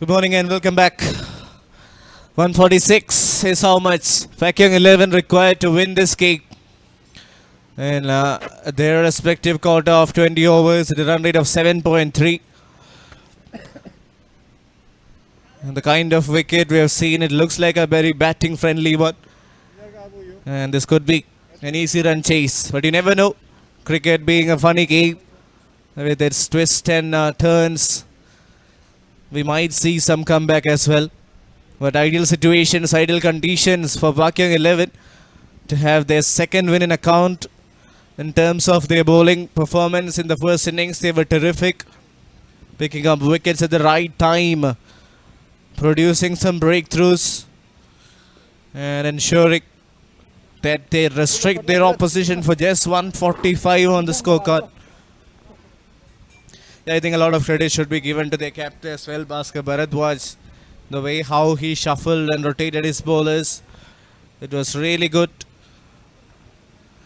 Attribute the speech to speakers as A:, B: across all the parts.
A: Good morning and welcome back. 146 is how much Pakyong 11 required to win this game. And their respective quota of 20 overs at a run rate of 7.3. And the kind of wicket we have seen, it looks like a very batting friendly one. And this could be an easy run chase. But you never know. Cricket being a funny game with its twists and turns. We might see some comeback as well. But ideal situations, ideal conditions for Pakyong 11 to have their second win in account. In terms of their bowling performance in the first innings, they were terrific. Picking up wickets at the right time. Producing some breakthroughs. And ensuring that they restrict their opposition for just 145 on the scorecard. I think a lot of credit should be given to their captain as well, Bhaskar Bharadwaj. The way how he shuffled and rotated his bowlers. It was really good.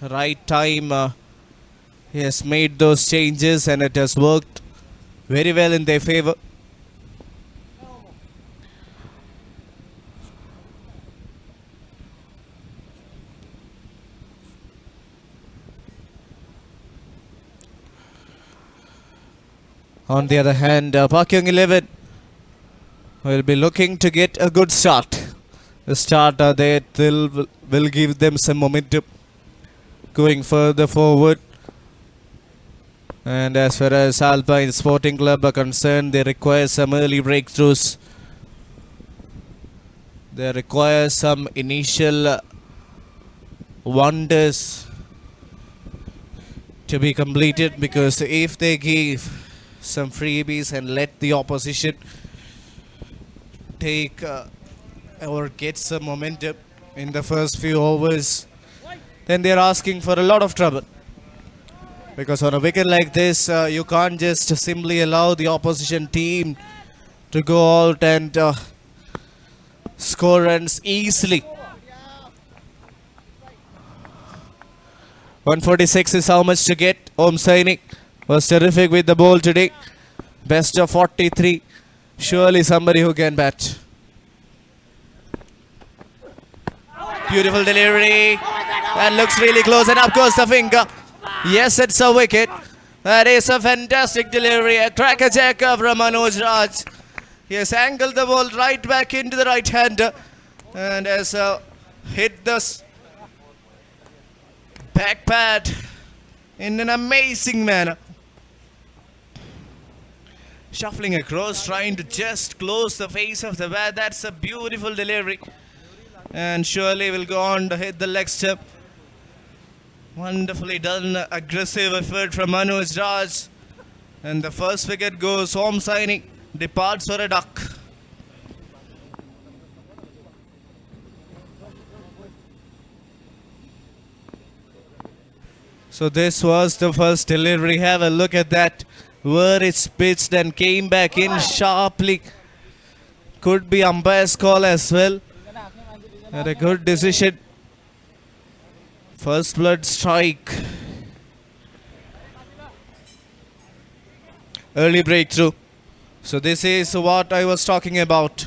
A: Right time. He has made those changes and it has worked very well in their favour. On the other hand, Pakyong 11 will be looking to get a good start. A start that will give them some momentum going further forward. And as far as Alpine Sporting Club are concerned, they require some early breakthroughs. They require some initial wonders to be completed, because if they give some freebies and let the opposition take or get some momentum in the first few overs, then they're asking for a lot of trouble. Because on a wicket like this, you can't just simply allow the opposition team to go out and score runs easily. 146 is how much to get. Om Sainik was terrific with the ball today. Best of 43. Surely somebody who can bat. Beautiful delivery. That looks really close, and of course the finger. Yes, it's a wicket. That is a fantastic delivery. A crackerjacker from Manoj Raj. He has angled the ball right back into the right hander and has hit the back pad in an amazing manner. Shuffling across, trying to just close the face of the bat. That's a beautiful delivery. And surely will go on to hit the leg step. Wonderfully done. Aggressive effort from Manoj Raj. And the first wicket goes. Om Sainik departs for a duck. So this was the first delivery. Have a look at that. Where it's pitched and came back in sharply. Could be umpire's call as well. And a good decision. First blood strike. Early breakthrough. So this is what I was talking about.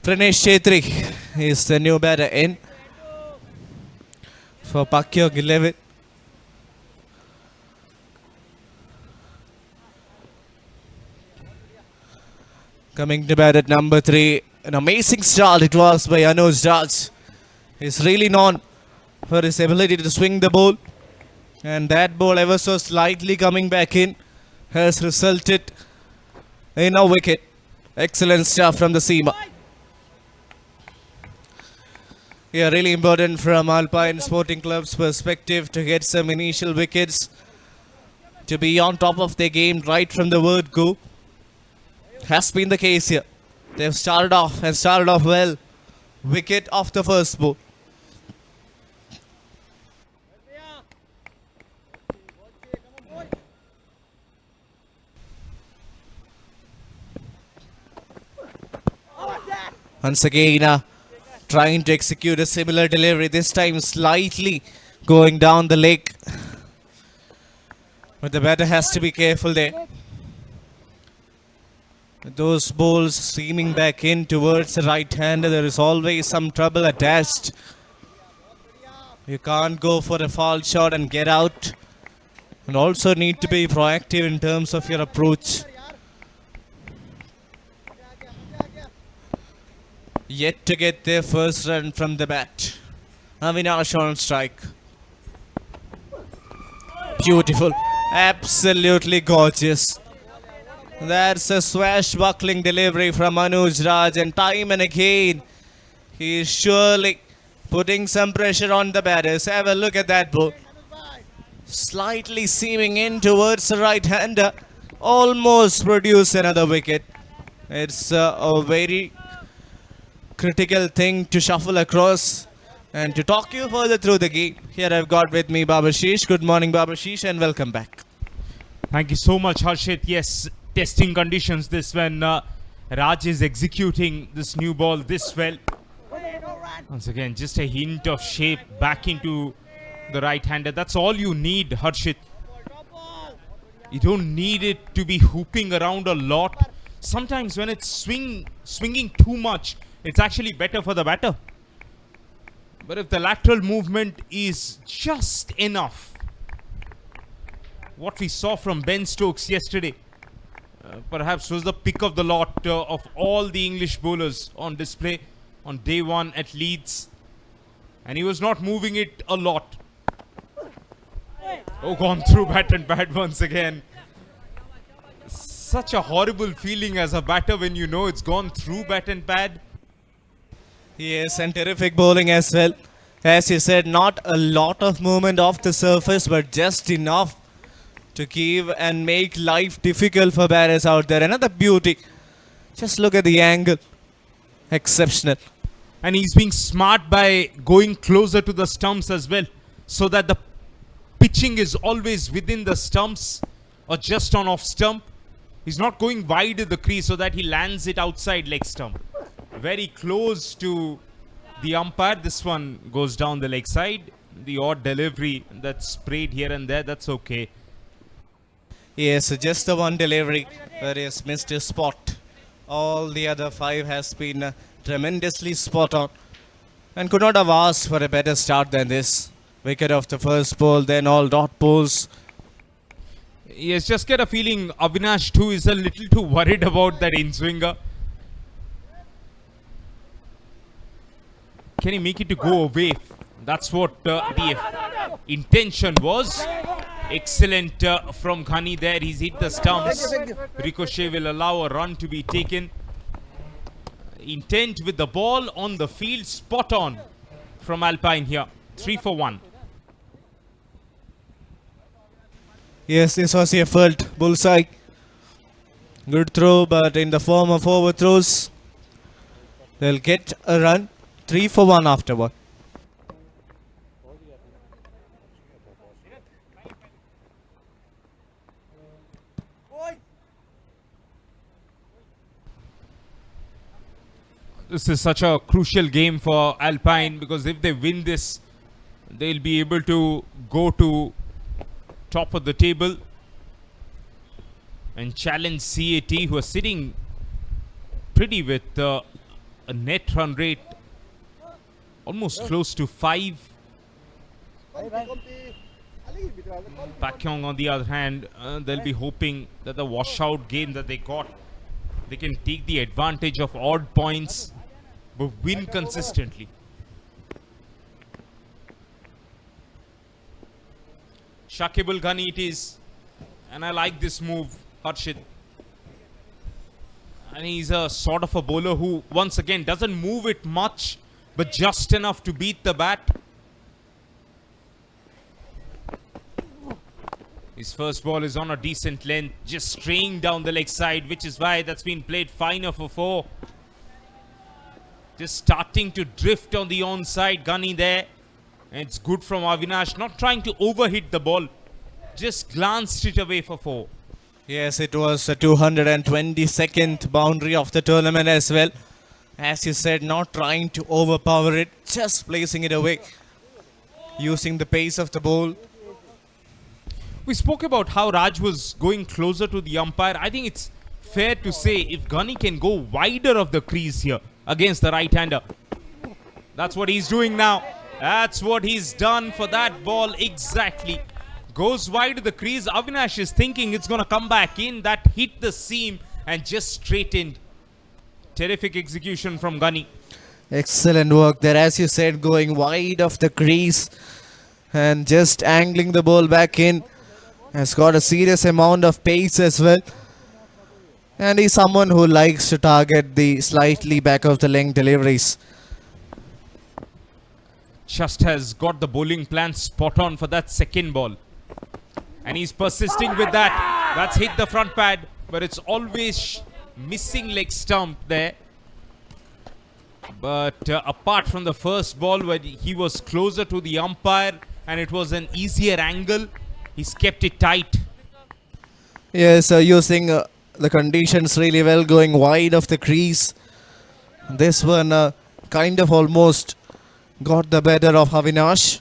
A: Pranesh Chetri is the new batter in for Pakyong 11. Coming to bat at number 3. An amazing start it was by Anuj Raj. He's really known for his ability to swing the ball. And that ball, ever so slightly coming back in, has resulted in a wicket. Excellent stuff from the seamer. Yeah, really important from Alpine Sporting Club's perspective to get some initial wickets, to be on top of their game right from the word go. Has been the case here. They've started off well. Wicket off the first ball. Once again, trying to execute a similar delivery, this time slightly going down the leg. But the batter has to be careful there. With those balls seaming back in towards the right hander, there is always some trouble attached. You can't go for a foul shot and get out. And also need to be proactive in terms of your approach. Yet to get their first run from the bat. Avinash on strike. Beautiful. Absolutely gorgeous. That's a swashbuckling delivery from Anuj Raj, and time and again he is surely putting some pressure on the batters. Have a look at that ball. Slightly seaming in towards the right hander. Almost produce another wicket. It's a very critical thing to shuffle across. And to talk you further through the game, here I've got with me Babashish. Good morning, Babashish, and welcome back.
B: Thank you so much, Harshit. Yes, testing conditions this when Raj is executing this new ball this well. Once again, just a hint of shape back into the right-hander. That's all you need, Harshit. You don't need it to be hooping around a lot. Sometimes when it's swinging too much, it's actually better for the batter. But if the lateral movement is just enough, what we saw from Ben Stokes yesterday perhaps was the pick of the lot of all the English bowlers on display on day one at Leeds. And he was not moving it a lot. Oh, gone through bat and pad once again. Such a horrible feeling as a batter when you know it's gone through bat and pad.
A: Yes, and terrific bowling as well. As you said, not a lot of movement off the surface, but just enough to give and make life difficult for batters out there. Another beauty. Just look at the angle. Exceptional.
B: And he's being smart by going closer to the stumps as well, so that the pitching is always within the stumps or just on off stump. He's not going wide of the crease so that he lands it outside leg stump. Very close to the umpire. This one goes down the leg side. The odd delivery that's sprayed here and there, that's okay.
A: Yes, just the one delivery where he has missed his spot. All the other 5 has been tremendously spot on. And could not have asked for a better start than this. Wicket of the first ball, then all dot balls.
B: Yes, just get a feeling Avinash too is a little too worried about that in-swinger. Can he make it to go away? That's what the intention was. Excellent from Ghani there. He's hit the stumps. Ricochet will allow a run to be taken. Intent with the ball on the field. Spot on from Alpine here. 3 for 1.
A: Yes, this was a felt bullseye. Good throw, but in the form of overthrows, they'll get a run. 3 for 1 afterward.
B: This is such a crucial game for Alpine, because if they win this, they'll be able to go to top of the table and challenge CAT, who are sitting pretty with a net run rate almost close to 5. Pakyong, on the other hand, they'll be hoping that the washout game that they got, they can take the advantage of odd points but win consistently. Shakib Ghani it is, and I like this move, Harshit. And he's a sort of a bowler who once again doesn't move it much, but just enough to beat the bat. His first ball is on a decent length, just straying down the leg side, which is why that's been played finer for 4. Just starting to drift on the onside. Ghani there. And it's good from Avinash, not trying to overhit the ball, just glanced it away for 4.
A: Yes, it was the 222nd boundary of the tournament as well. As you said, not trying to overpower it, just placing it away, using the pace of the ball.
B: We spoke about how Raj was going closer to the umpire. I think it's fair to say if Gunny can go wider of the crease here against the right-hander. That's what he's doing now. That's what he's done for that ball exactly. Goes wide of the crease. Avinash is thinking it's going to come back in. That hit the seam and just straightened. Terrific execution from Gunny.
A: Excellent work there, as you said, going wide of the crease and just angling the ball back in. Has got a serious amount of pace as well. And he's someone who likes to target the slightly back of the length deliveries.
B: Just has got the bowling plan spot on for that second ball. And he's persisting with that. That's hit the front pad, but it's always missing leg stump there. But apart from the first ball where he was closer to the umpire and it was an easier angle, he's kept it tight.
A: Yes, using the conditions really well, going wide of the crease. This one kind of almost got the better of Avinash.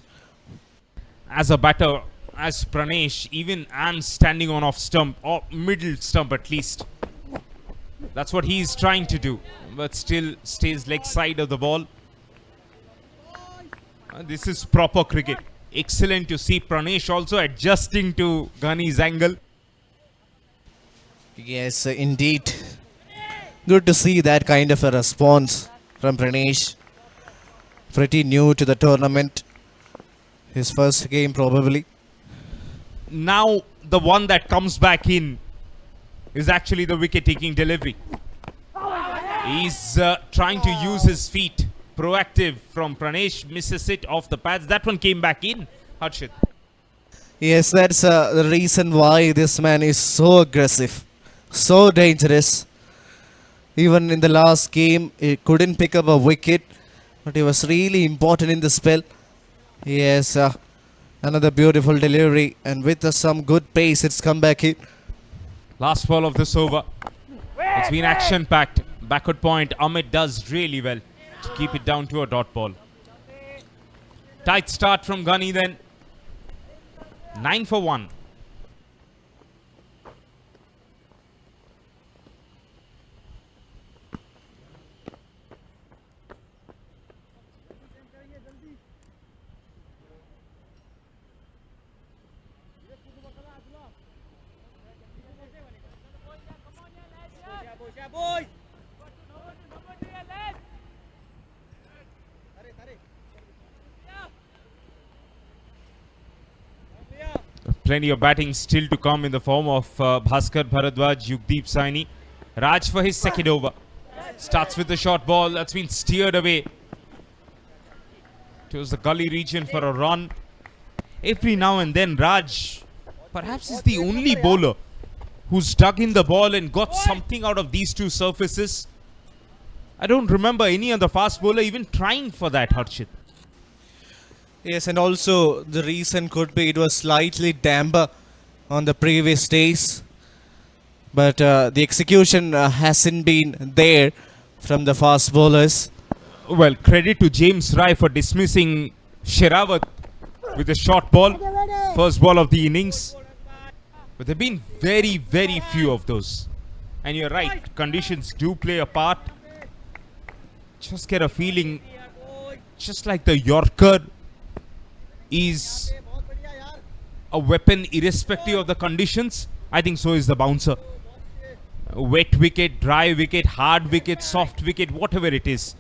B: As a batter, as Pranesh, even I'm standing on off stump, or middle stump at least. That's what he's trying to do, but still stays leg side of the ball. This is proper cricket. Excellent to see Pranesh also adjusting to Gunny's angle.
A: Yes, indeed. Good to see that kind of a response from Pranesh. Pretty new to the tournament. His first game probably.
B: Now the one that comes back in is actually the wicket-taking delivery. He's trying to use his feet. Proactive from Pranesh, misses it off the pads. That one came back in, Harshit.
A: Yes, that's the reason why this man is so aggressive, so dangerous. Even in the last game, he couldn't pick up a wicket, but he was really important in the spell. Yes, another beautiful delivery, and with some good pace, it's come back in.
B: Last ball of this over. It's been action-packed. Backward point, Amit does really well to keep it down to a dot ball. Tight start from Gunny then. 9 for 1. Plenty of batting still to come in the form of Bhaskar Bharadwaj, Yugdeep Saini. Raj for his second over. Starts with the short ball that's been steered away towards the gully region for a run. Every now and then Raj perhaps is the only bowler who's dug in the ball and got something out of these two surfaces. I don't remember any other fast bowler even trying for that, Harshit.
A: Yes, and also the reason could be it was slightly damper on the previous days. But the execution hasn't been there from the fast bowlers.
B: Well, credit to James Rai for dismissing Sherawat with a short ball. First ball of the innings. But there have been very, very few of those. And you're right, conditions do play a part. Just get a feeling, just like the Yorker is a weapon irrespective of the conditions, I think so is the bouncer. Wet wicket, dry wicket, hard wicket, soft wicket, whatever it is.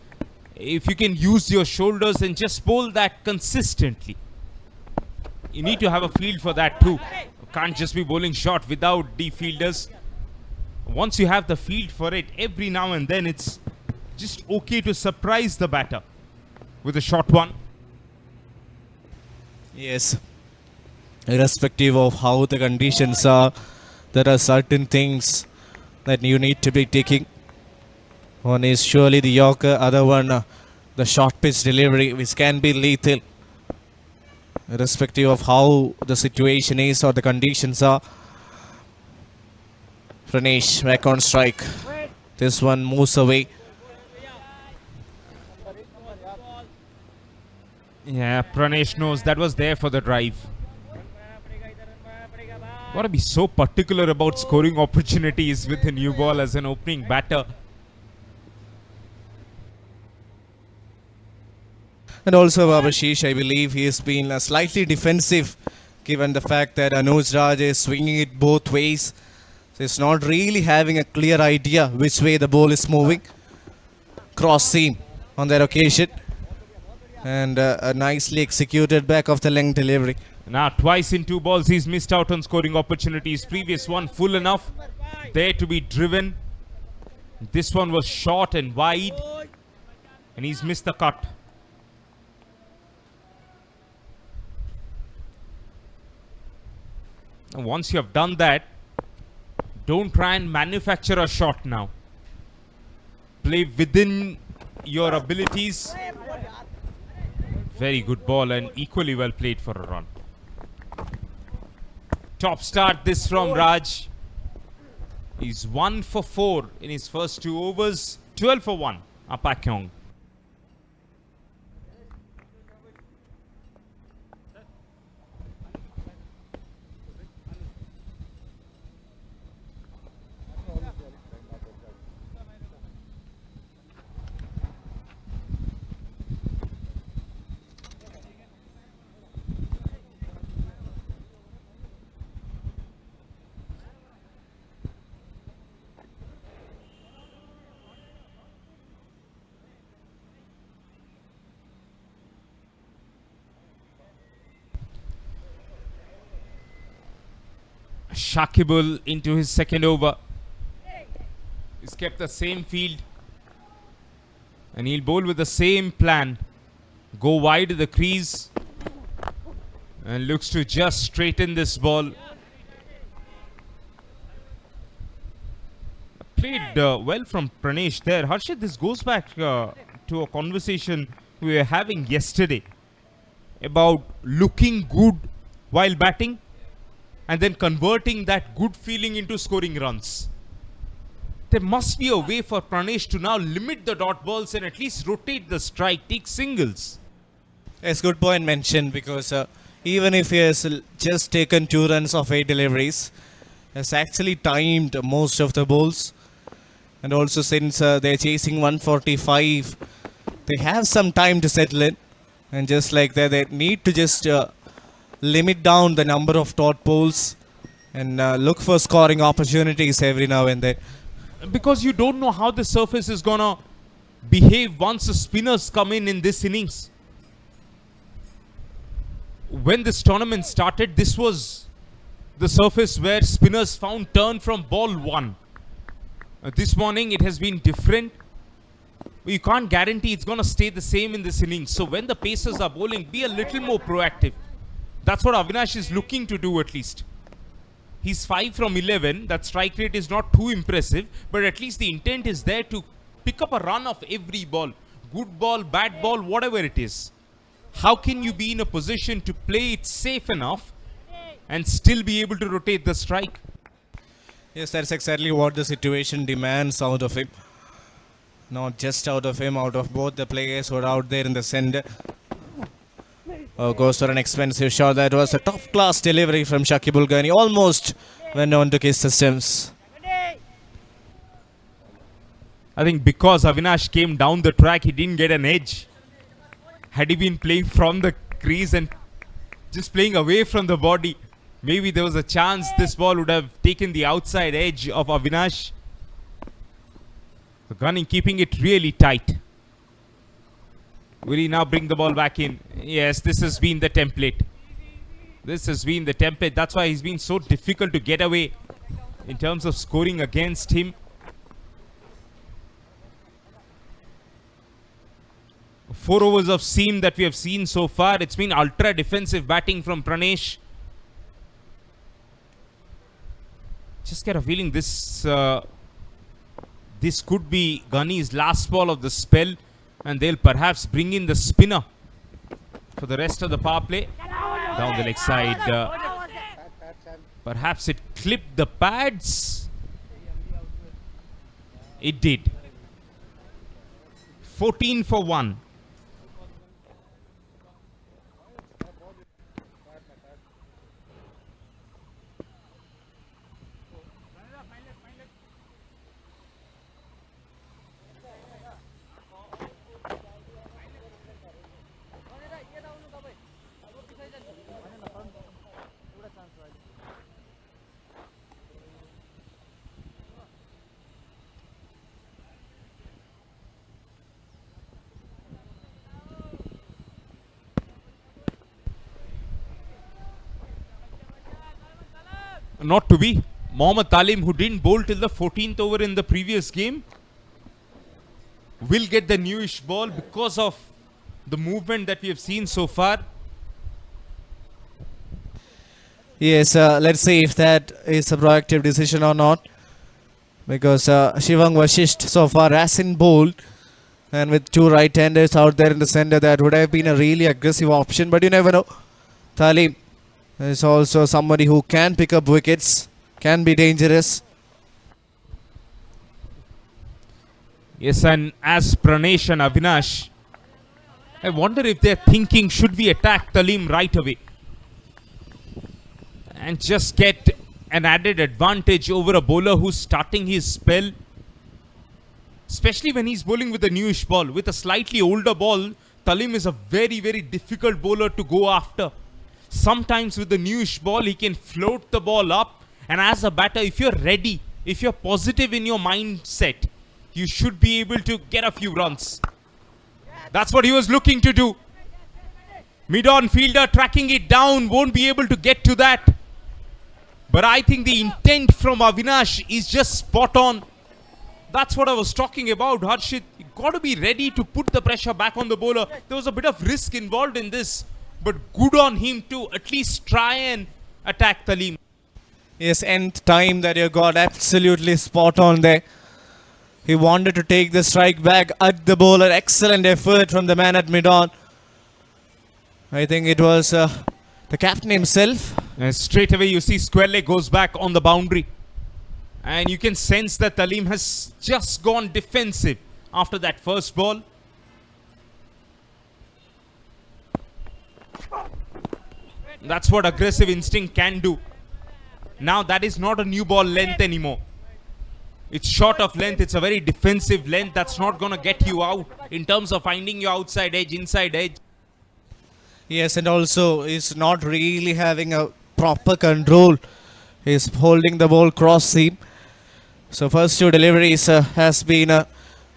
B: If you can use your shoulders and just bowl that consistently. You need to have a field for that too. You can't just be bowling short without deep fielders. Once you have the field for it, every now and then it's just okay to surprise the batter with a short one.
A: Yes, irrespective of how the conditions are, there are certain things that you need to be taking. One is surely the Yorker, other one the short pitch delivery, which can be lethal. Irrespective of how the situation is or the conditions are. Pranesh back on strike. This one moves away.
B: Yeah, Pranesh knows that was there for the drive. Got to be so particular about scoring opportunities with the new ball as an opening batter.
A: And also Babashish, I believe he has been slightly defensive given the fact that Anuj Raj is swinging it both ways. So he's not really having a clear idea which way the ball is moving. Cross seam on that occasion. And a nicely executed back of the length delivery.
B: Now, twice in 2 balls, he's missed out on scoring opportunities. Previous one full enough there to be driven. This one was short and wide, and he's missed the cut. Now, once you have done that, don't try and manufacture a shot now. Play within your abilities. Very good ball and equally well played for a run. Top start this from Raj. He's 1 for 4 in his first 2 overs. 12 for 1. Pakyong. Shakibul into his second over. He's kept the same field. And he'll bowl with the same plan. Go wide of the crease. And looks to just straighten this ball. Played well from Pranesh there. Harshit, this goes back to a conversation we were having yesterday about looking good while batting and then converting that good feeling into scoring runs. There must be a way for Pranesh to now limit the dot balls and at least rotate the strike, take singles.
A: Yes, good point mentioned, because even if he has just taken 2 runs of 8 deliveries, has actually timed most of the balls. And also since they're chasing 145, they have some time to settle in. And just like that, they need to just limit down the number of dot balls and look for scoring opportunities every now and then.
B: Because you don't know how the surface is going to behave once the spinners come in this innings. When this tournament started, this was the surface where spinners found turn from ball 1. This morning it has been different. You can't guarantee it's going to stay the same in this innings. So when the pacers are bowling, be a little more proactive. That's what Avinash is looking to do at least. He's 5 from 11. That strike rate is not too impressive, but at least the intent is there to pick up a run of every ball. Good ball, bad ball, whatever it is. How can you be in a position to play it safe enough and still be able to rotate the strike?
A: Yes, that's exactly what the situation demands out of him. Not just out of him, out of both the players who are out there in the center. Goes for an expensive shot. That was a top-class delivery from Shakibul Ghani. Almost went on to kiss systems.
B: I think because Avinash came down the track, he didn't get an edge. Had he been playing from the crease and just playing away from the body, maybe there was a chance this ball would have taken the outside edge of Avinash. Gunning keeping it really tight. Will he now bring the ball back in? Yes, this has been the template. This has been the template. That's why he's been so difficult to get away in terms of scoring against him. 4 overs of seam that we have seen so far. It's been ultra defensive batting from Pranesh. Just get a feeling this could be Ghani's last ball of the spell, and they'll perhaps bring in the spinner for the rest of the power play. Down the leg side. Perhaps it clipped the pads. It did. 14 for 1. not to be. Mohammad Talim, who didn't bowl till the 14th over in the previous game, will get the newish ball because of the movement that we have seen so far.
A: Yes, let's see if that is a proactive decision or not. Because Shivang Vashisht so far hasn't bowled. And with two right-handers out there in the center, that would have been a really aggressive option. But you never know. Talim is also somebody who can pick up wickets, can be dangerous.
B: Yes, and as Pranesh and Avinash, I wonder if they're thinking, should we attack Talim right away and just get an added advantage over a bowler who's starting his spell, especially when he's bowling with a newish ball. With a slightly older ball, Talim is a very, very difficult bowler to go after. Sometimes with the newish ball, he can float the ball up, and as a batter, if you're ready, if you're positive in your mindset, you should be able to get a few runs. That's what he was looking to do. Mid-on fielder tracking it down, won't be able to get to that. But I think the intent from Avinash is just spot on. That's what I was talking about, Harshit. You got to be ready to put the pressure back on the bowler. There was a bit of risk involved in this, but good on him to at least try and attack Talim.
A: Yes, nth time that you got absolutely spot on there. He wanted to take the strike back at the bowler. Excellent effort from the man at mid-on. I think it was the captain himself.
B: And straight away you see square leg goes back on the boundary. And you can sense that Talim has just gone defensive after that first ball. That's what aggressive instinct can do. Now that is not a new ball length anymore. It's short of length. It's a very defensive length. That's not going to get you out in terms of finding your outside edge, inside edge.
A: Yes, and also he's not really having a proper control. He's holding the ball cross seam. So first two deliveries has been on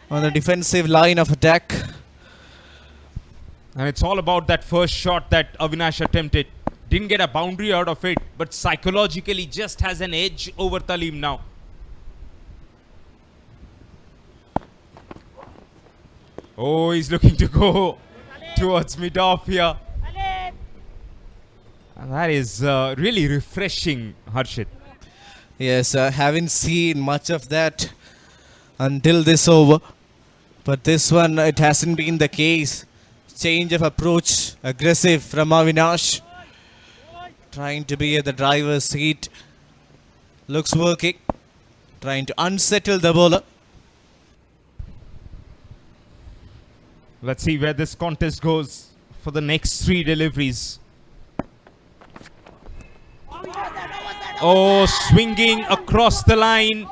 A: the defensive line of attack.
B: And it's all about that first shot that Avinash attempted. Didn't get a boundary out of it, but psychologically just has an edge over Talim now. Oh, he's looking to go towards mid-off here. And that is really refreshing, Harshit.
A: Yes, haven't seen much of that until this over. But this one, it hasn't been the case. Change of approach, aggressive from Avinash. Trying to be at the driver's seat. Looks working. Trying to unsettle the bowler.
B: Let's see where this contest goes for the next three deliveries. Oh, swinging across the line.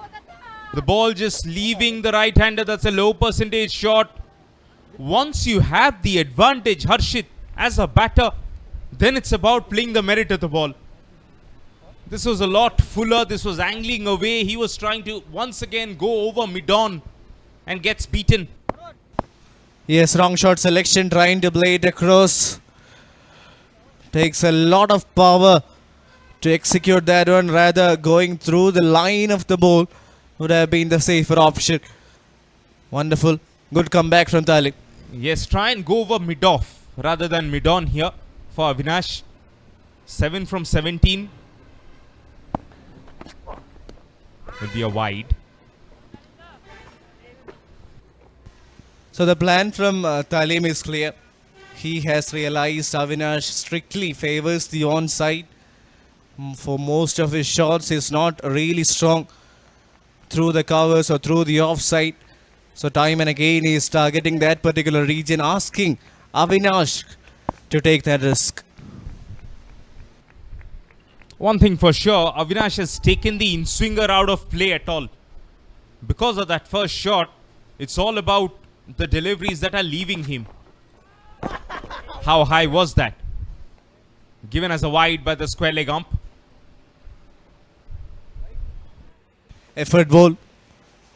B: The ball just leaving the right-hander. That's a low percentage shot. Once you have the advantage, Harshit, as a batter, then it's about playing the merit of the ball. This was a lot fuller. This was angling away. He was trying to once again go over mid-on and gets beaten.
A: Yes, wrong shot selection, trying to play it across. Takes a lot of power to execute that one. Rather, going through the line of the ball would have been the safer option. Wonderful. Good comeback from Talim.
B: Yes, try and go over mid-off rather than mid-on here for Avinash. 7 from 17. Will be a wide.
A: So the plan from Talim is clear. He has realized Avinash strictly favors the onside. For most of his shots, he's not really strong through the covers or through the offside. So time and again, he is targeting that particular region, asking Avinash to take that risk.
B: One thing for sure, Avinash has taken the in-swinger out of play at all. Because of that first shot, it's all about the deliveries that are leaving him. How high was that? Given as a wide by the square leg ump.
A: Effort ball.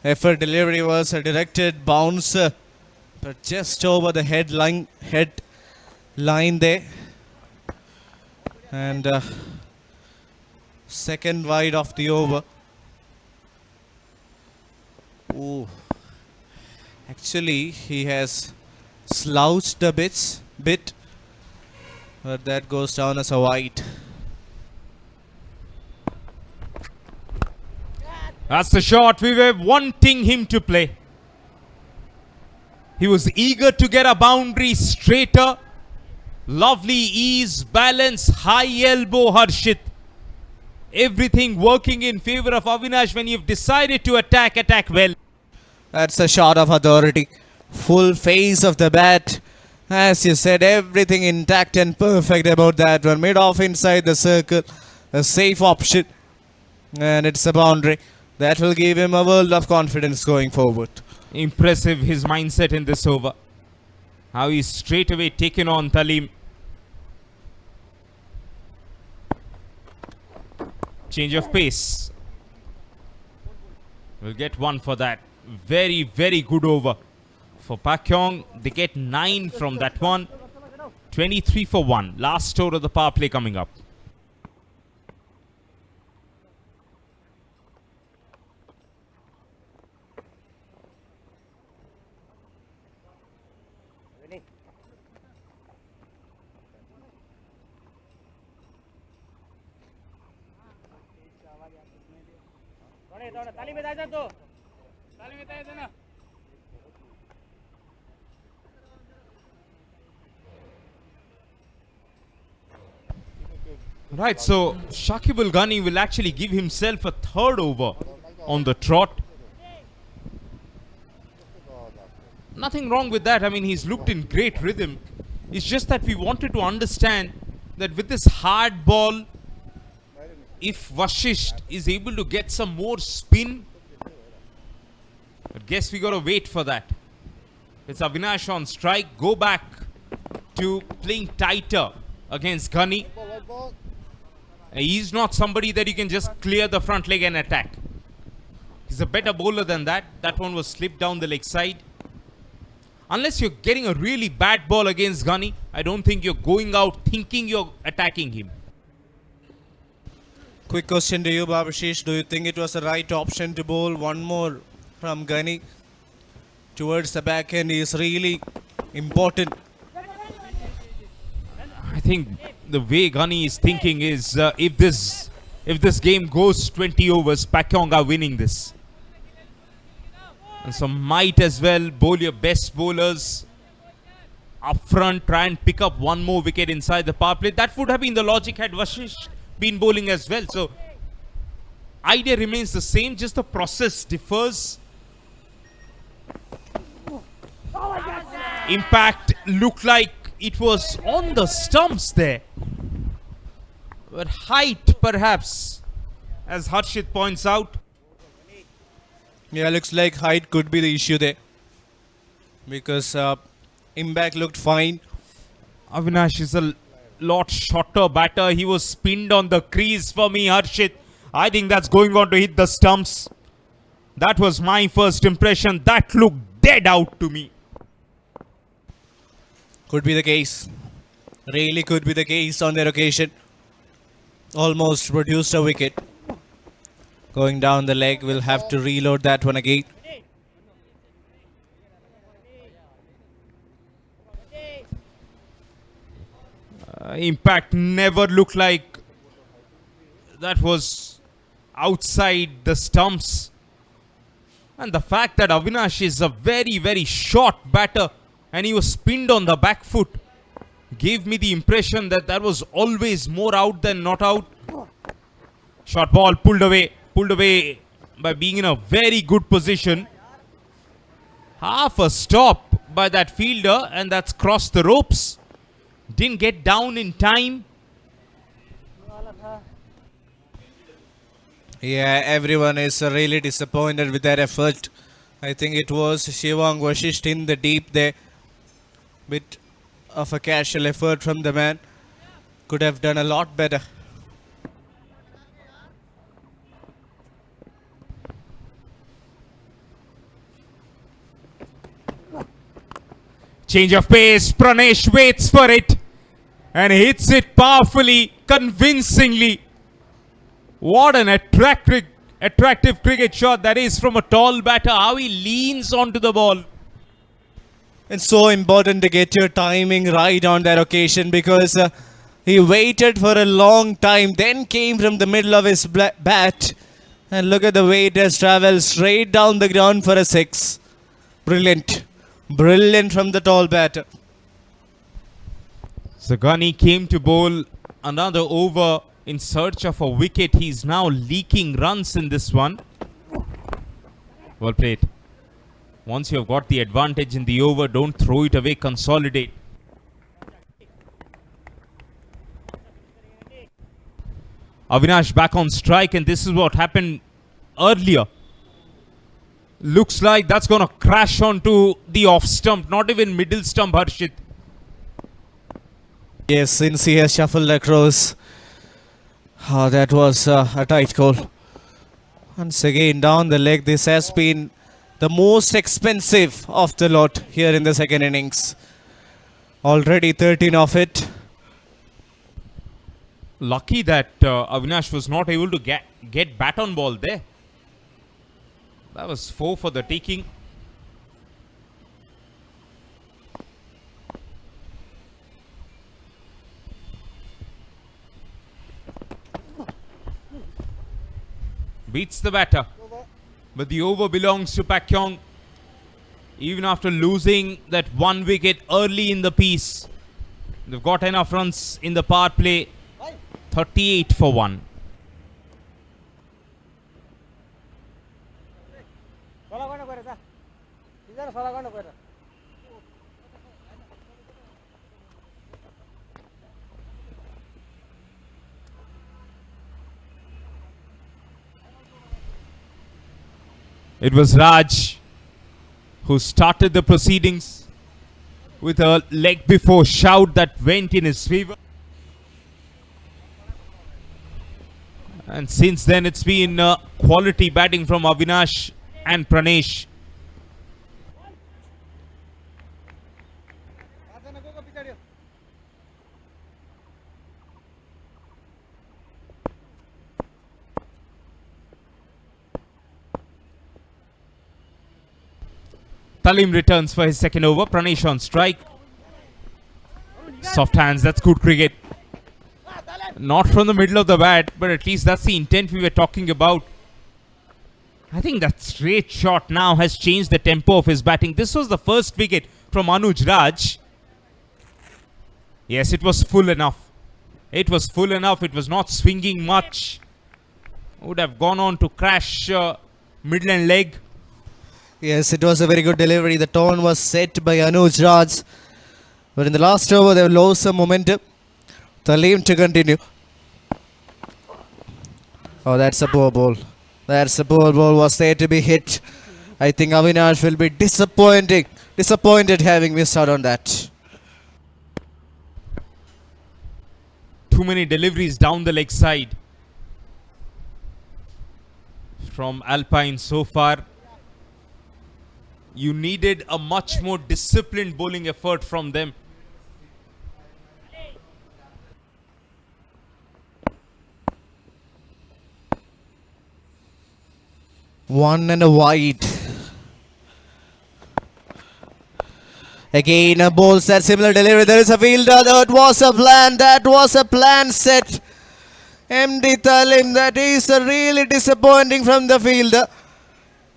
A: Effort delivery was a directed bouncer, but just over the head line there. And Second wide of the over. Ooh. Actually, he has slouched a bit, but that goes down as a wide.
B: That's the shot we were wanting him to play. He was eager to get a boundary straighter. Lovely ease, balance, high elbow, Harshit. Everything working in favor of Avinash. When you've decided to attack well.
A: That's a shot of authority. Full face of the bat. As you said, everything intact and perfect about that one. Mid off inside the circle. A safe option. And it's a boundary. That will give him a world of confidence going forward.
B: Impressive his mindset in this over. How he's straight away taken on Talim. Change of pace. We'll get one for that. Very, very good over. For Pakyong, they get 9 from that one. 23 for 1. Last over of the power play coming up. Right, so Shakib Al Ghani will actually give himself a third over on the trot. Nothing wrong with that. I mean, he's looked in great rhythm. It's just that we wanted to understand that with this hard ball, if Vashisht is able to get some more spin, I guess we got to wait for that. It's Avinash on strike. Go back to playing tighter against Ghani. He's not somebody that you can just clear the front leg and attack. He's a better bowler than that. That one was slipped down the leg side. Unless you're getting a really bad ball against Ghani, I don't think you're going out thinking you're attacking him.
A: Quick question to you, Babashish. Do you think it was the right option to bowl one more from Ghani towards the back end is really important?
B: I think the way Ghani is thinking is if this game goes 20 overs, Pakyong are winning this. And so might as well bowl your best bowlers up front, try and pick up one more wicket inside the power play. That would have been the logic had Vashish been bowling as well. So idea remains the same, just the process differs. Impact looked like it was on the stumps there. But height perhaps, as Harshit points out.
A: Yeah, looks like height could be the issue there. Because impact looked fine.
B: Avinash is a lot shorter batter. He was spinned on the crease for me, Harshit. I think that's going on to hit the stumps. That was my first impression. That looked dead out to me.
A: Could be the case. Really could be the case on that occasion. Almost produced a wicket. Going down the leg, we'll have to reload that one again.
B: Impact never looked like that was outside the stumps. And the fact that Avinash is a very, very short batter and he was spinned on the back foot gave me the impression that that was always more out than not out. Short ball pulled away by being in a very good position. Half a stop by that fielder and that's crossed the ropes. Didn't get down in time.
A: Yeah, everyone is really disappointed with that effort. I think it was Shivang Vashisht in the deep there. Bit of a casual effort from the man. Could have done a lot better.
B: Change of pace. Pranesh waits for it and hits it powerfully, convincingly. What an attractive cricket shot that is from a tall batter. How he leans onto the ball.
A: It's so important to get your timing right on that occasion because he waited for a long time, then came from the middle of his bat. And look at the way it has travelled straight down the ground for a 6. Brilliant. Brilliant from the tall batter.
B: Zagani came to bowl another over in search of a wicket. He's now leaking runs in this one. Well played. Once you have got the advantage in the over, don't throw it away, consolidate. Avinash back on strike, and this is what happened earlier. Looks like that's going to crash onto the off stump, not even middle stump, Harshit.
A: Yes, since he has shuffled across. That was a tight call. Once again, down the leg. This has been the most expensive of the lot here in the second innings. Already 13 of it.
B: Lucky that Avinash was not able to get bat on ball there. That was 4 for the taking. Beats the batter. But the over belongs to Pakyong. Even after losing that 1 wicket early in the piece, they've got enough runs in the power play. 38 for 1. It was Raj who started the proceedings with a leg before shout that went in his favor. And since then it's been quality batting from Avinash and Pranesh. Talim returns for his second over. Pranesh on strike. Soft hands, that's good cricket. Not from the middle of the bat, but at least that's the intent we were talking about. I think that straight shot now has changed the tempo of his batting. This was the first wicket from Anuj Raj. Yes, it was full enough. It was full enough. It was not swinging much. Would have gone on to crash middle and leg.
A: Yes, it was a very good delivery. The tone was set by Anuj Raj. But in the last over, they lost some momentum. Talim to continue. Oh, that's a poor ball. That's a poor ball. Was there to be hit. I think Avinash will be disappointed having missed out on that.
B: Too many deliveries down the leg side from Alpine so far. You needed a much more disciplined bowling effort from them.
A: One and a wide. Again, a ball set, similar delivery. There is a fielder. That was a plan. That was a plan set. MD Talim, that is really disappointing from the fielder.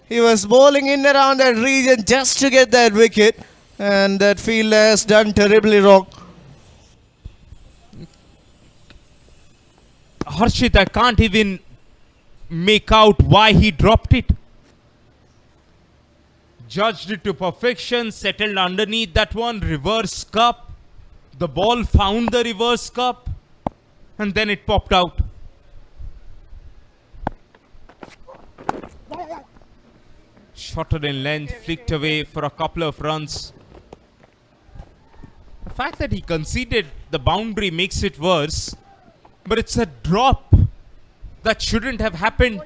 A: He was bowling in around that region just to get that wicket. And that fielder has done terribly wrong.
B: Harshit, I can't even make out why he dropped it. Judged it to perfection, settled underneath that one, reverse cup. The ball found the reverse cup and then it popped out. Shorter in length, flicked away for a couple of runs. The fact that he conceded the boundary makes it worse, but it's a drop that shouldn't have happened.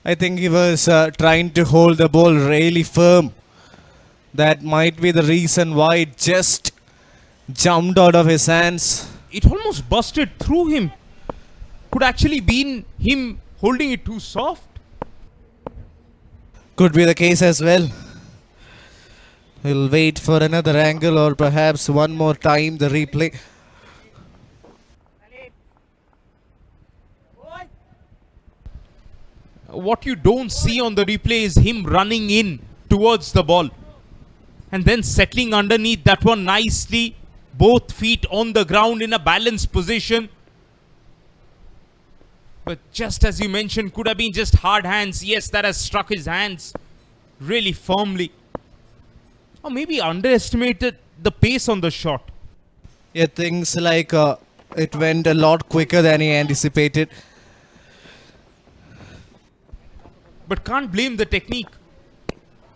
A: I think he was trying to hold the ball really firm. That might be the reason why it just jumped out of his hands.
B: It almost busted through him. could actually been him holding it too soft.
A: Could be the case as well. We'll wait for another angle or perhaps one more time the replay.
B: What you don't see on the replay is him running in towards the ball and then settling underneath that one nicely, both feet on the ground in a balanced position. But just as you mentioned, could have been just hard hands. Yes, that has struck his hands really firmly. Or maybe underestimated the pace on the shot.
A: Yeah, things like it went a lot quicker than he anticipated.
B: But can't blame the technique.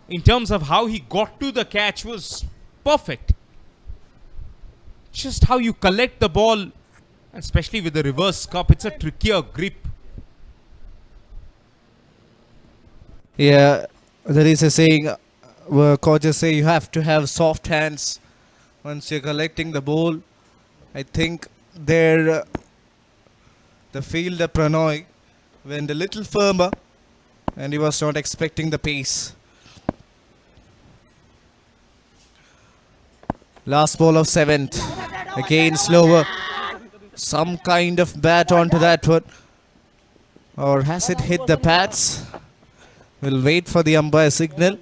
B: In terms of how he got to the catch was perfect. Just how you collect the ball, especially with the reverse cup, it's a trickier grip.
A: Yeah, there is a saying where coaches say you have to have soft hands once you're collecting the ball. I think there the fielder Pranoy went a little firmer and he was not expecting the pace. Last ball of 7th. Again slower. Some kind of bat onto that one. Or has it hit the pads? We'll wait for the umpire signal.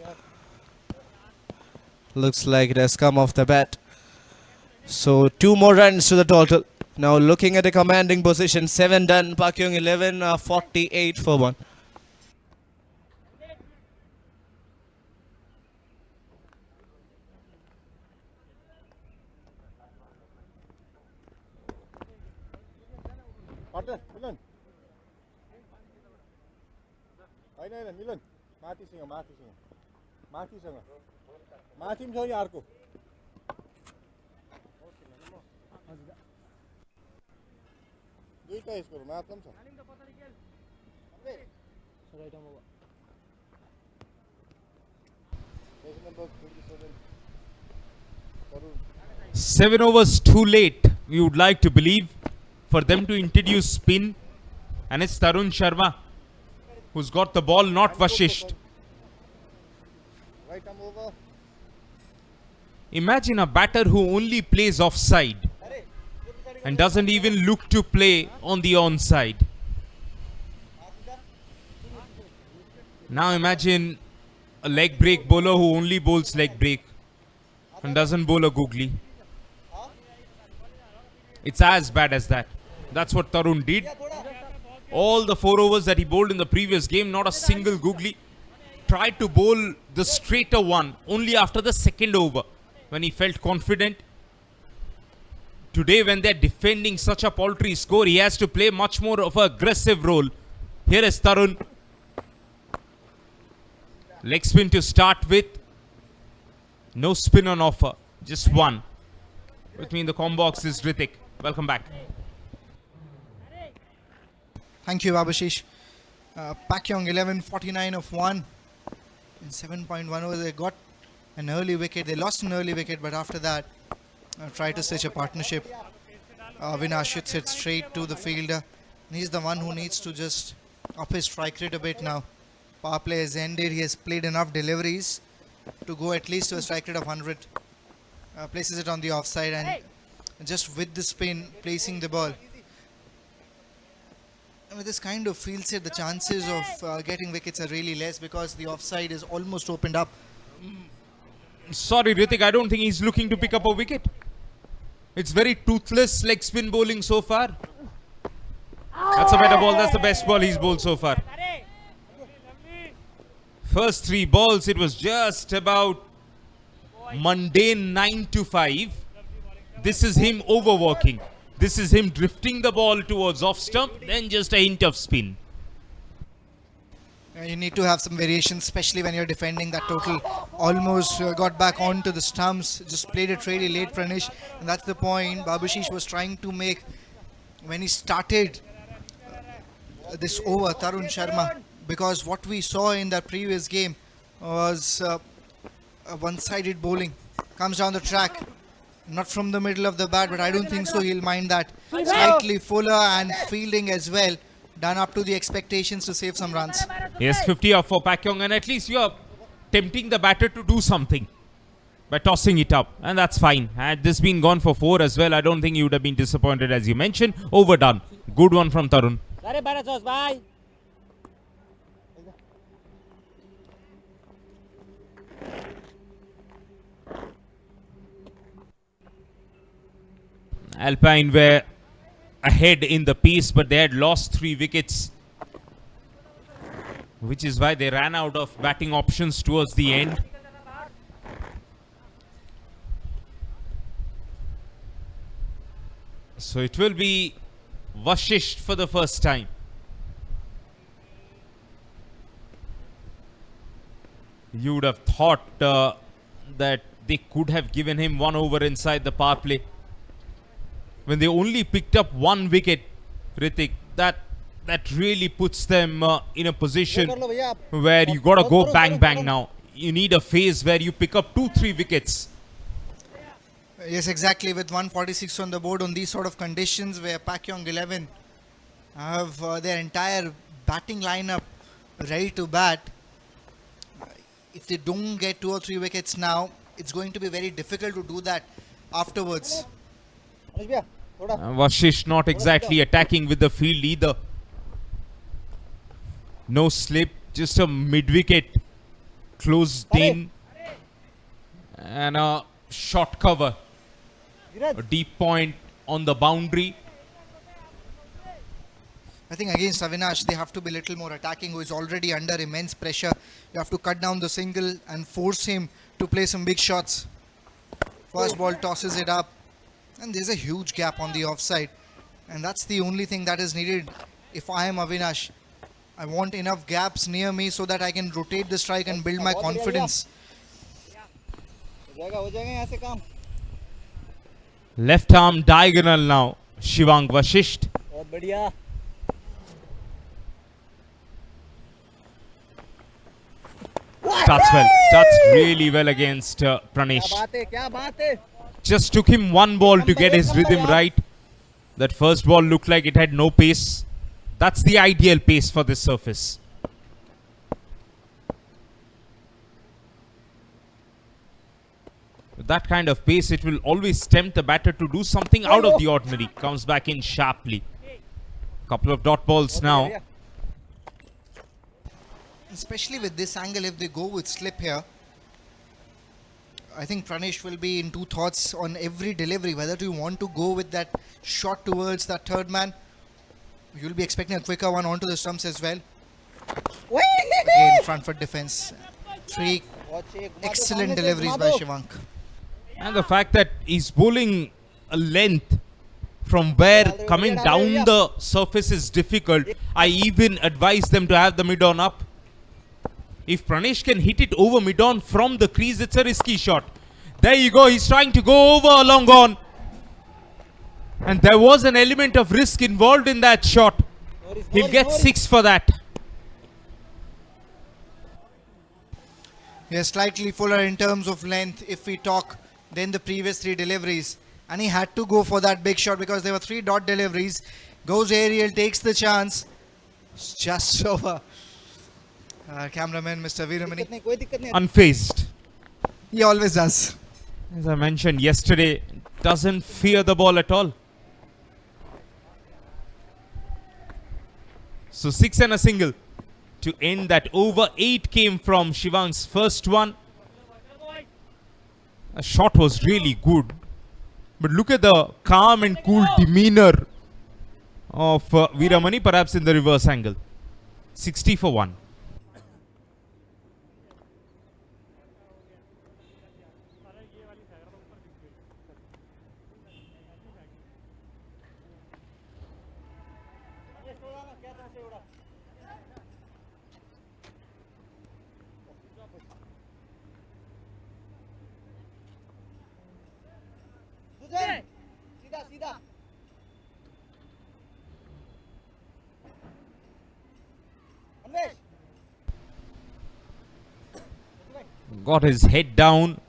A: Looks like it has come off the bat. So 2 more runs to the total. Now looking at a commanding position. 7 done. Pakyong 11, 48 for 1.
C: Partner, Milan. होइन मिलन माथिसँग माथिसँग माथि पनि छ नि अर्को दुईटा यसको माथि पनि छ
B: 7 overs too late, we would like to believe, for them to introduce spin. And it's Tarun Sharma who's got the ball, not Vashisht.
C: Right arm over.
B: Imagine a batter who only plays offside and doesn't even look to play on the onside. Now imagine a leg break bowler who only bowls leg break and doesn't bowl a googly. It's as bad as that. That's what Tarun did. All the 4 overs that he bowled in the previous game, not a single googly. Tried to bowl the straighter one only after the 2nd over when he felt confident. Today, when they're defending such a paltry score, he has to play much more of an aggressive role. Here is Tarun. Leg spin to start with. No spin on offer, just one. With me in the com box is Ritik. Welcome back.
D: Thank you, Abhashish. Pakyong 11, 49 of 1. In 7.1 overs, they got an early wicket. They lost an early wicket, but after that, tried to stitch a partnership. Avinash hits it straight to the fielder. And he's the one who needs to just up his strike rate a bit now. Power play has ended. He has played enough deliveries to go at least to a strike rate of 100. Places it on the offside and just with the spin, placing the ball. And with this kind of field set, the chances of getting wickets are really less because the offside is almost opened up.
B: Sorry, Ritik, I don't think he's looking to pick up a wicket. It's very toothless leg spin bowling so far. That's a better ball. That's the best ball he's bowled so far. First 3 balls, it was just about mundane 9 to 5. This is him overworking. This is him drifting the ball towards off stump, then just a hint of spin.
D: You need to have some variation, especially when you're defending that total. Almost got back onto the stumps, just played it really late, Pranish. And that's the point Babashish was trying to make when he started this over, Tarun Sharma. Because what we saw in that previous game was a one-sided bowling. Comes down the track, Not from the middle of the bat, but I don't think so he'll mind that. Slightly fuller and fielding as well. Done up to the expectations to save some runs.
B: Yes, 50 off for Pakyong, and at least you are tempting the batter to do something by tossing it up, and that's fine. Had this been gone for 4 as well, I don't think you would have been disappointed, as you mentioned. Overdone. Good one from Tarun.
E: Bye.
B: Alpine were ahead in the pace, but they had lost 3 wickets, which is why they ran out of batting options towards the end. So it will be Vashisht for the first time. You would have thought that they could have given him 1 over inside the power play. When they only picked up 1 wicket, Ritik, that really puts them in a position where you got to go bang bang now. You need a phase where you pick up 2-3 wickets.
D: Yes, exactly. With 146 on the board on these sort of conditions where Pakyong 11 have their entire batting lineup ready to bat. If they don't get 2 or 3 wickets now, it's going to be very difficult to do that afterwards.
B: Vashisht not exactly attacking with the field either. No slip, just a mid-wicket closed in and a short cover. A deep point on the boundary.
D: I think against Avinash, they have to be a little more attacking, who is already under immense pressure. You have to cut down the single and force him to play some big shots. First ball tosses it up. And there's a huge gap on the offside. And that's the only thing that is needed if I am Avinash. I want enough gaps near me so that I can rotate the strike and build my confidence.
B: Left arm diagonal now. Shivang Vashisht. Starts well. Starts really well against Pranesh. Just took him 1 ball to get his rhythm right. That first ball looked like it had no pace. That's the ideal pace for this surface. With that kind of pace, it will always tempt the batter to do something out of the ordinary. Comes back in sharply. Couple of dot balls now.
D: Especially with this angle, if they go with slip here, I think Pranesh will be in 2 thoughts on every delivery. Whether do you want to go with that shot towards that third man? You'll be expecting a quicker one onto the stumps as well. Again, front foot defense. 3 excellent deliveries by Shivank.
B: And the fact that he's bowling a length from where coming down the surface is difficult. I even advise them to have the mid-on up. If Pranesh can hit it over mid-on from the crease, it's a risky shot. There you go. He's trying to go over a long on. And there was an element of risk involved in that shot. He'll get 6 for that.
D: He is slightly fuller in terms of length if we talk than the previous 3 deliveries. And he had to go for that big shot because there were 3 dot deliveries. Goes aerial, takes the chance. It's just over. Cameraman Mr. Veeramani.
B: Unfazed.
D: He always does.
B: As I mentioned yesterday, doesn't fear the ball at all. So 6 and a single to end that over. 8 came from Shivang's first one. The shot was really good. But look at the calm and cool demeanor of Veeramani, perhaps in the reverse angle. 60 for 1. Got his head down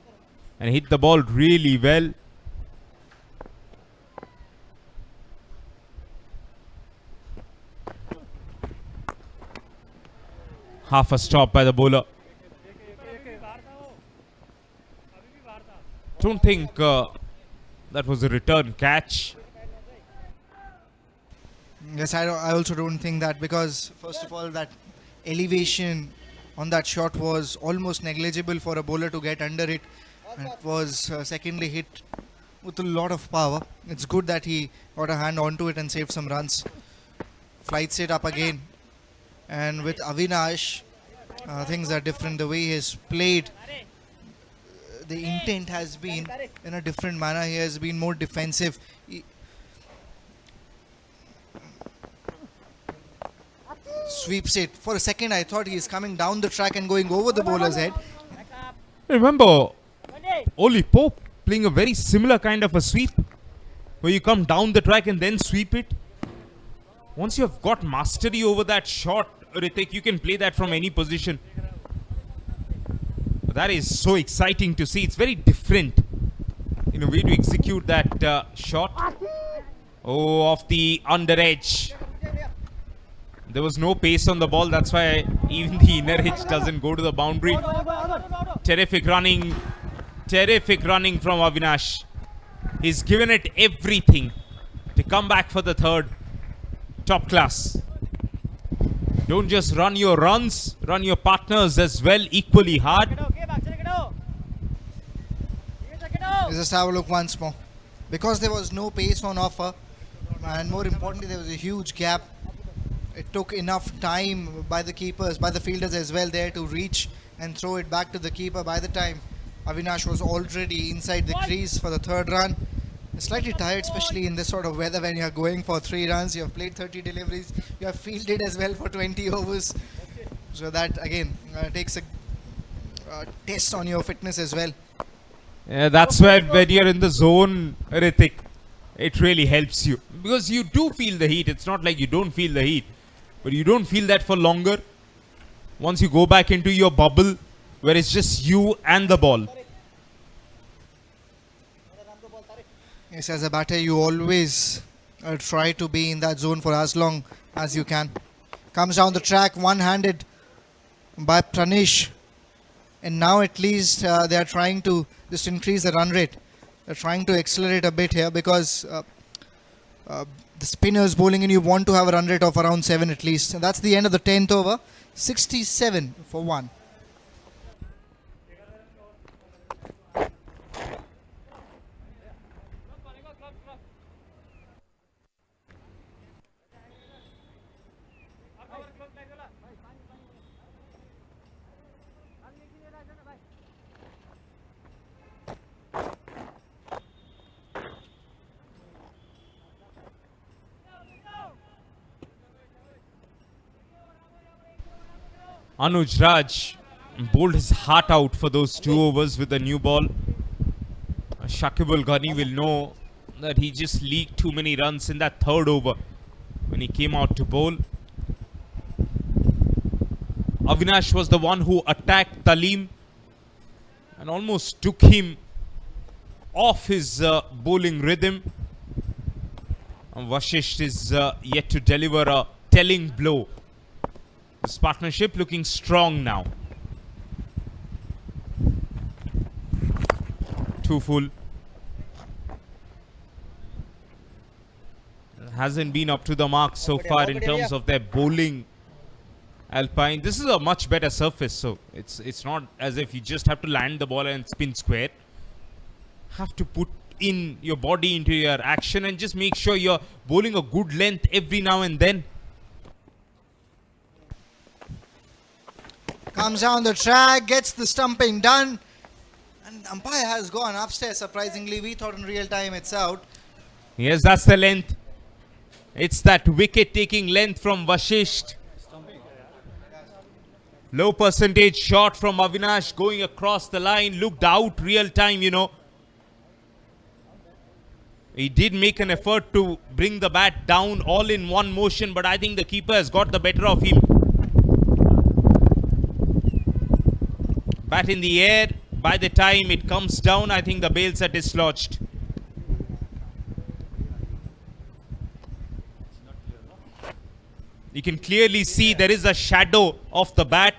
B: and hit the ball really well. Half a stop by the bowler. Don't think that was a return catch.
D: Yes, I also don't think that, because first of all, that elevation on that shot was almost negligible for a bowler to get under it, and it was secondly hit with a lot of power. It's good that he got a hand onto it and saved some runs. Flights it up again, and with Avinash, things are different. The way he has played, the intent has been in a different manner. He has been more defensive. Sweeps it. For a second I thought he is coming down the track and going over the bowler's head.
B: Remember, Oli Pope playing a very similar kind of a sweep, where you come down the track and then sweep it. Once you have got mastery over that shot, Ritik, you can play that from any position. That is so exciting to see. It's very different in a way to execute that shot. Oh, off the under edge. There was no pace on the ball. That's why even the inner edge doesn't go to the boundary. Terrific running from Avinash. He's given it everything to come back for the third. Top class. Don't just run your runs, run your partners as well, equally hard.
D: Let's just have a look once more. Because there was no pace on offer, and more importantly, there was a huge gap. It took enough time by the keepers, by the fielders as well there, to reach and throw it back to the keeper. By the time Avinash was already inside the crease for the third run. Slightly tired, especially in this sort of weather when you are going for 3 runs. You have played 30 deliveries. You have fielded as well for 20 overs. So that again takes a test on your fitness as well.
B: Yeah, that's where when you're in the zone, Ritik, it really helps you. Because you do feel the heat. It's not like you don't feel the heat. But you don't feel that for longer. Once you go back into your bubble, where it's just you and the ball.
D: Yes, as a batter, you always try to be in that zone for as long as you can. Comes down the track, one-handed by Pranish. And now at least they are trying to just increase the run rate. They're trying to accelerate a bit here, because the spinners bowling in, you want to have a run rate of around 7 at least. And that's the end of the 10th over. 67 for 1.
B: Anuj Raj bowled his heart out for those 2 overs with the new ball. Shakib Ghani will know that he just leaked too many runs in that 3rd over when he came out to bowl. Avinash was the one who attacked Talim and almost took him off his bowling rhythm. And Vashisht is yet to deliver a telling blow. This partnership looking strong now. 2 full. Hasn't been up to the mark so far in terms of their bowling. Alpine. This is a much better surface, so it's not as if you just have to land the ball and spin square. Have to put in your body into your action and just make sure you're bowling a good length every now and then.
D: Comes down the track, gets the stumping done, and umpire has gone upstairs. Surprisingly, we thought in real time it's out.
B: Yes, that's the length. It's that wicket-taking length from Vashisht. Low percentage shot from Avinash going across the line. Looked out real time, you know. He did make an effort to bring the bat down all in one motion, but I think the keeper has got the better of him. Bat in the air. By the time it comes down, I think the bails are dislodged. You can clearly see there is a shadow of the bat.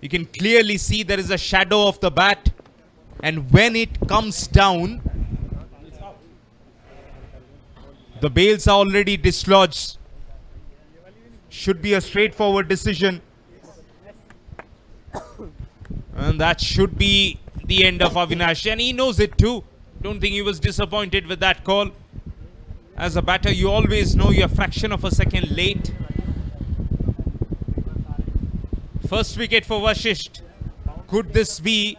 B: You can clearly see there is a shadow of the bat. And when it comes down, the bails are already dislodged. Should be a straightforward decision. And that should be the end of Avinash. And he knows it too. Don't think he was disappointed with that call. As a batter, you always know you're a fraction of a second late. First wicket for Vashisht. Could this be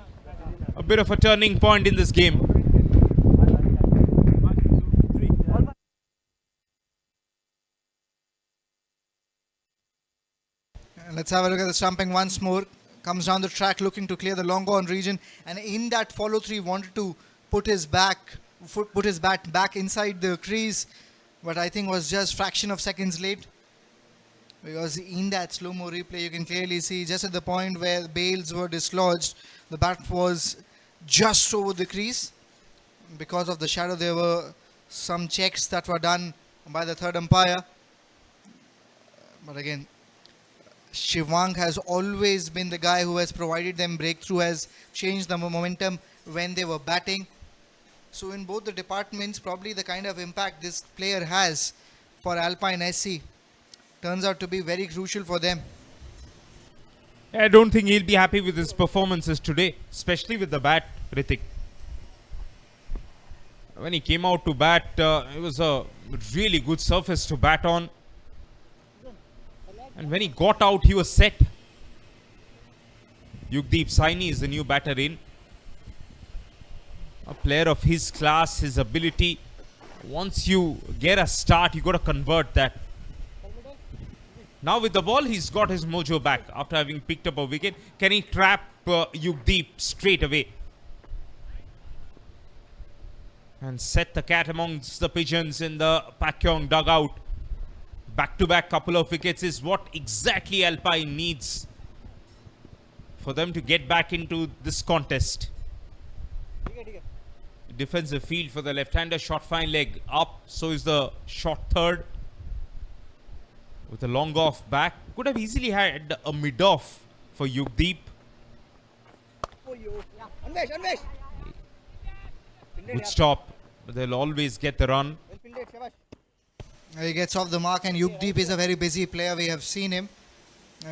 B: a bit of a turning point in this game?
D: Let's have a look at the stumping once more. Comes down the track looking to clear the long on region, and in that follow through wanted to put his bat back inside the crease, but I think was just fraction of seconds late, because in that slow-mo replay you can clearly see just at the point where the bails were dislodged, the bat was just over the crease. Because of the shadow, there were some checks that were done by the third umpire, but again, Shivang has always been the guy who has provided them breakthrough, has changed the momentum when they were batting. So in both the departments, probably the kind of impact this player has for Alpine SC turns out to be very crucial for them.
B: I don't think he'll be happy with his performances today, especially with the bat, Ritik. When he came out to bat, it was a really good surface to bat on. And when he got out, he was set. Yugdeep Saini is the new batter in. A player of his class, his ability. Once you get a start, you got to convert that. Now with the ball, he's got his mojo back after having picked up a wicket. Can he trap Yugdeep straight away? And set the cat amongst the pigeons in the Pakyong dugout. Back-to-back couple of wickets is what exactly Alpine needs for them to get back into this contest. Defensive field for the left-hander, short fine leg up, so is the short third. With a long off back, could have easily had a mid-off for Yugdeep. Good stop, but they'll always get the run.
D: He gets off the mark, and Yugdeep is a very busy player. We have seen him.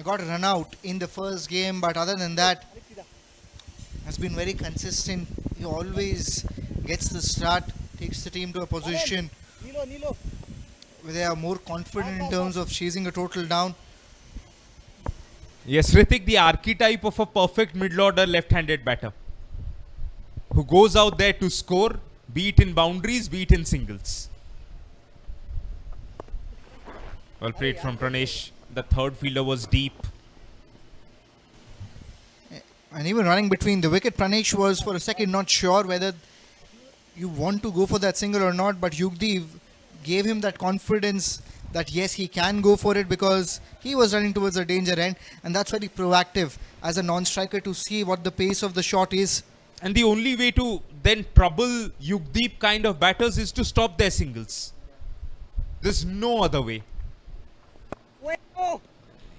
D: Got a run out in the first game, but other than that, has been very consistent. He always gets the start, takes the team to a position where they are more confident in terms of chasing a total down.
B: Yes, Ritik, the archetype of a perfect middle-order left-handed batter who goes out there to score, be it in boundaries, be it in singles. Well played from Pranesh. The third fielder was deep.
D: And even running between the wicket, Pranesh was for a second not sure whether you want to go for that single or not, but Yugdeep gave him that confidence that yes, he can go for it, because he was running towards the danger end, and that's very proactive as a non-striker to see what the pace of the shot is.
B: And the only way to then trouble Yugdeep kind of batters is to stop their singles. There's no other way.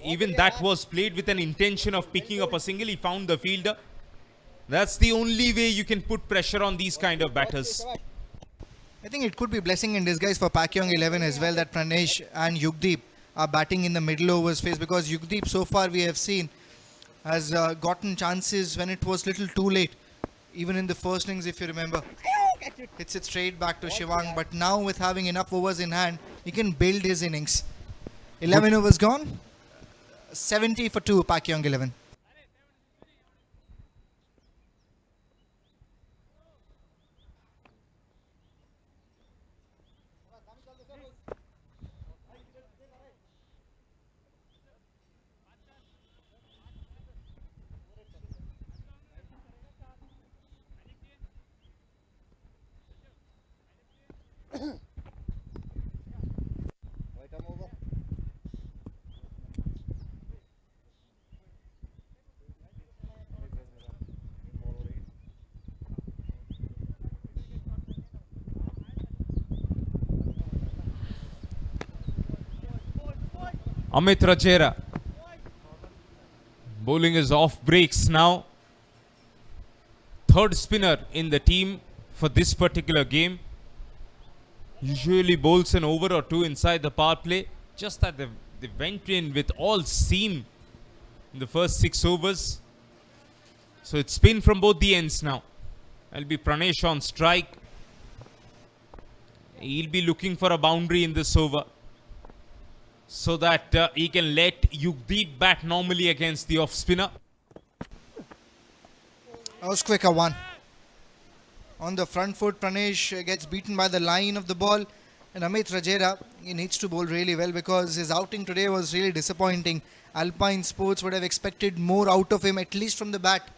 B: Even that was played with an intention of picking up a single. He found the fielder. That's the only way you can put pressure on these kind of batters.
D: I think it could be blessing in disguise for Pakyong XI as well that Pranesh and Yugdeep are batting in the middle overs phase, because Yugdeep so far we have seen has gotten chances when it was little too late. Even in the first innings, if you remember, hits it straight back to Shivang, but now with having enough overs in hand, he can build his innings. 11 overs gone, 70 for 2 Pakyong XI.
B: Amit Rajera. Bowling is off breaks now. Third spinner in the team for this particular game. Usually bowls an over or two inside the power play. Just that they went in with all seam in the first 6 overs. So it's spin from both the ends now. That'll be Pranesh on strike. He'll be looking for a boundary in this over, so that he can let Yugdeep bat normally against the off spinner.
D: That was quicker one. On the front foot, Pranesh gets beaten by the line of the ball. And Amit Rajera, he needs to bowl really well because his outing today was really disappointing. Alpine Sports would have expected more out of him, at least from the bat.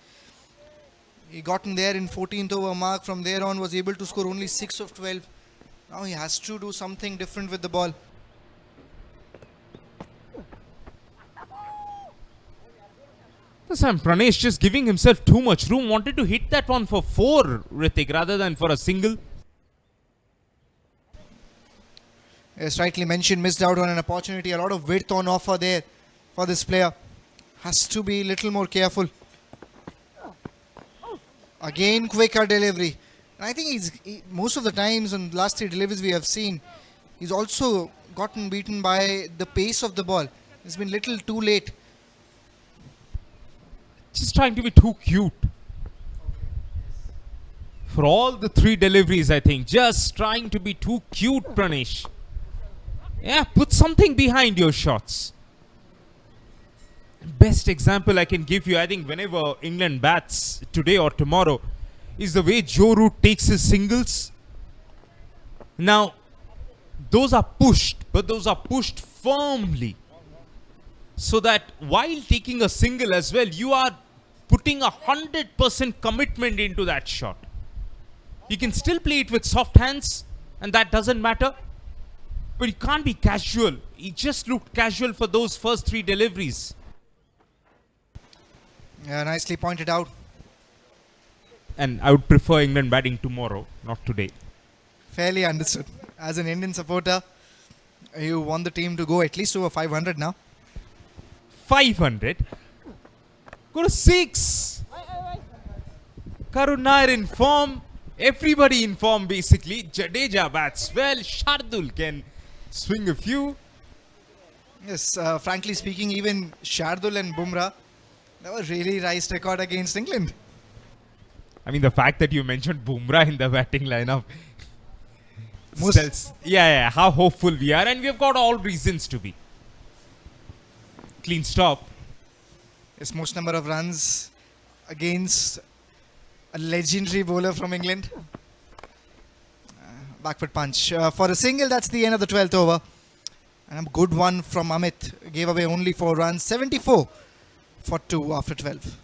D: He got in there in 14th over mark. From there on, was able to score only 6 of 12. Now he has to do something different with the ball.
B: Sam Pranesh just giving himself too much room. Wanted to hit that one for 4, Ritik, rather than for a single.
D: As rightly mentioned, missed out on an opportunity. A lot of width on offer there for this player. Has to be a little more careful. Again, quicker delivery. And I think most of the times on the last 3 deliveries we have seen, he's also gotten beaten by the pace of the ball. It's been little too late.
B: Just trying to be too cute. For all the 3 deliveries, I think. Just trying to be too cute, Pranesh. Yeah, put something behind your shots. Best example I can give you, I think, whenever England bats today or tomorrow, is the way Joe Root takes his singles. Now, those are pushed, but those are pushed firmly. So that while taking a single as well, you are putting 100% commitment into that shot. You can still play it with soft hands, and that doesn't matter. But you can't be casual. He just looked casual for those first 3 deliveries.
D: Yeah, nicely pointed out.
B: And I would prefer England batting tomorrow, not today.
D: Fairly understood. As an Indian supporter, you want the team to go at least over 500 now.
B: 500. Go to 6. Karun Nair in form. Everybody in form basically. Jadeja bats well. Shardul can swing a few.
D: Yes, frankly speaking, even Shardul and Bumrah, that was really nice record against England.
B: I mean, the fact that you mentioned Bumrah in the batting lineup
D: Most-
B: tells, yeah, how hopeful we are, and we have got all reasons to be. Clean stop.
D: His most number of runs against a legendary bowler from England. Backward punch. For a single, that's the end of the 12th over. And a good one from Amit. Gave away only 4 runs. 74 for 2 after 12.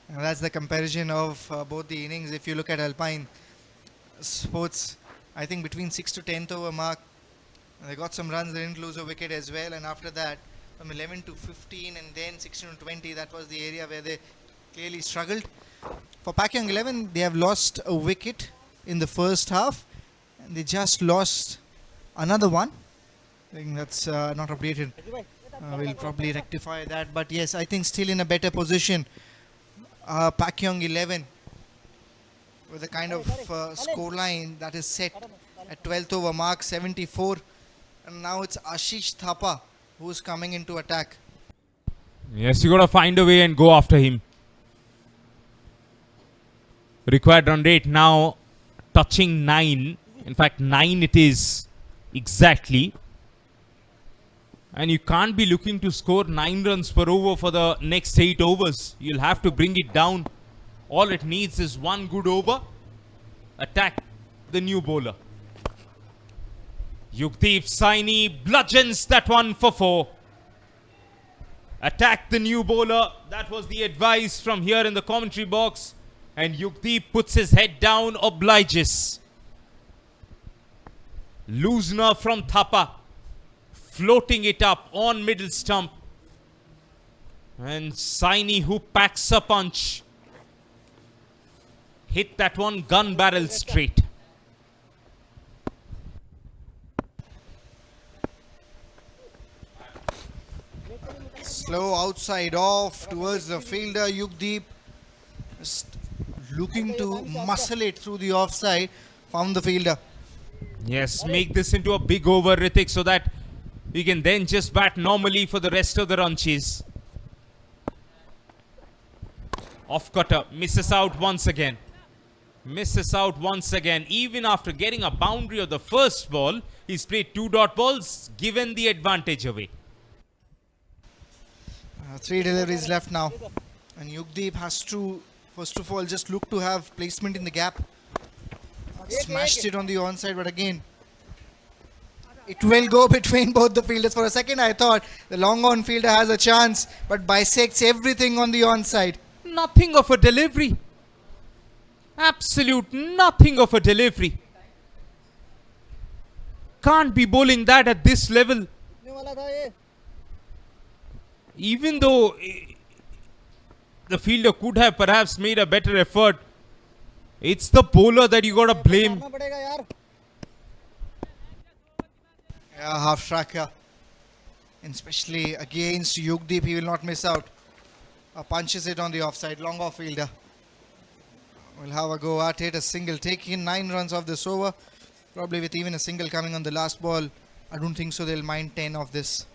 D: And that's the comparison of both the innings. If you look at Alpine Sports, I think between 6th to 10th over mark, they got some runs, they didn't lose a wicket as well. And after that, from 11 to 15 and then 16 to 20, that was the area where they clearly struggled. For Pakyong 11, they have lost a wicket in the first half. And they just lost another one. I think that's not updated. We'll probably rectify that. But yes, I think still in a better position. Pakyong 11 with the kind of scoreline that is set at 12th over mark, 74. And now it's Ashish Thapa who's coming into attack.
B: Yes, you got to find a way and go after him. Required run rate now touching 9. In fact, 9 it is exactly. And you can't be looking to score 9 runs per over for the next 8 overs. You'll have to bring it down All it needs is one good over. Attack the new bowler. Yukdeep Saini bludgeons that one for 4. Attack the new bowler. That was the advice from here in the commentary box. And Yukdeep puts his head down, obliges. Loosener from Thapa, floating it up on middle stump. And Saini, who packs a punch, hit that one gun barrel straight.
D: Slow outside off towards the fielder. Yukdeep just looking to muscle it through the offside. Found the fielder.
B: Yes, make this into a big over, Ritik, so that we can then just bat normally for the rest of the run chase. Off cutter, misses out once again. Misses out once again. Even after getting a boundary of the first ball, he's played 2 dot balls, given the advantage away.
D: 3 deliveries left now. And Yukdeep has to, first of all, just look to have placement in the gap. Smashed it on the onside, but again, it will go between both the fielders. For a second, I thought the long on fielder has a chance, but bisects everything on the onside.
B: Nothing of a delivery. Absolute nothing of a delivery. Can't be bowling that at this level. Even though the fielder could have perhaps made a better effort, it's the bowler that you gotta blame.
D: Yeah, half tracker. And especially against Yukdeep, he will not miss out. Punches it on the offside, long off fielder. Will have a go at it, a single, taking 9 runs off this over. Probably with even a single coming on the last ball. I don't think so they'll mind 10 of this.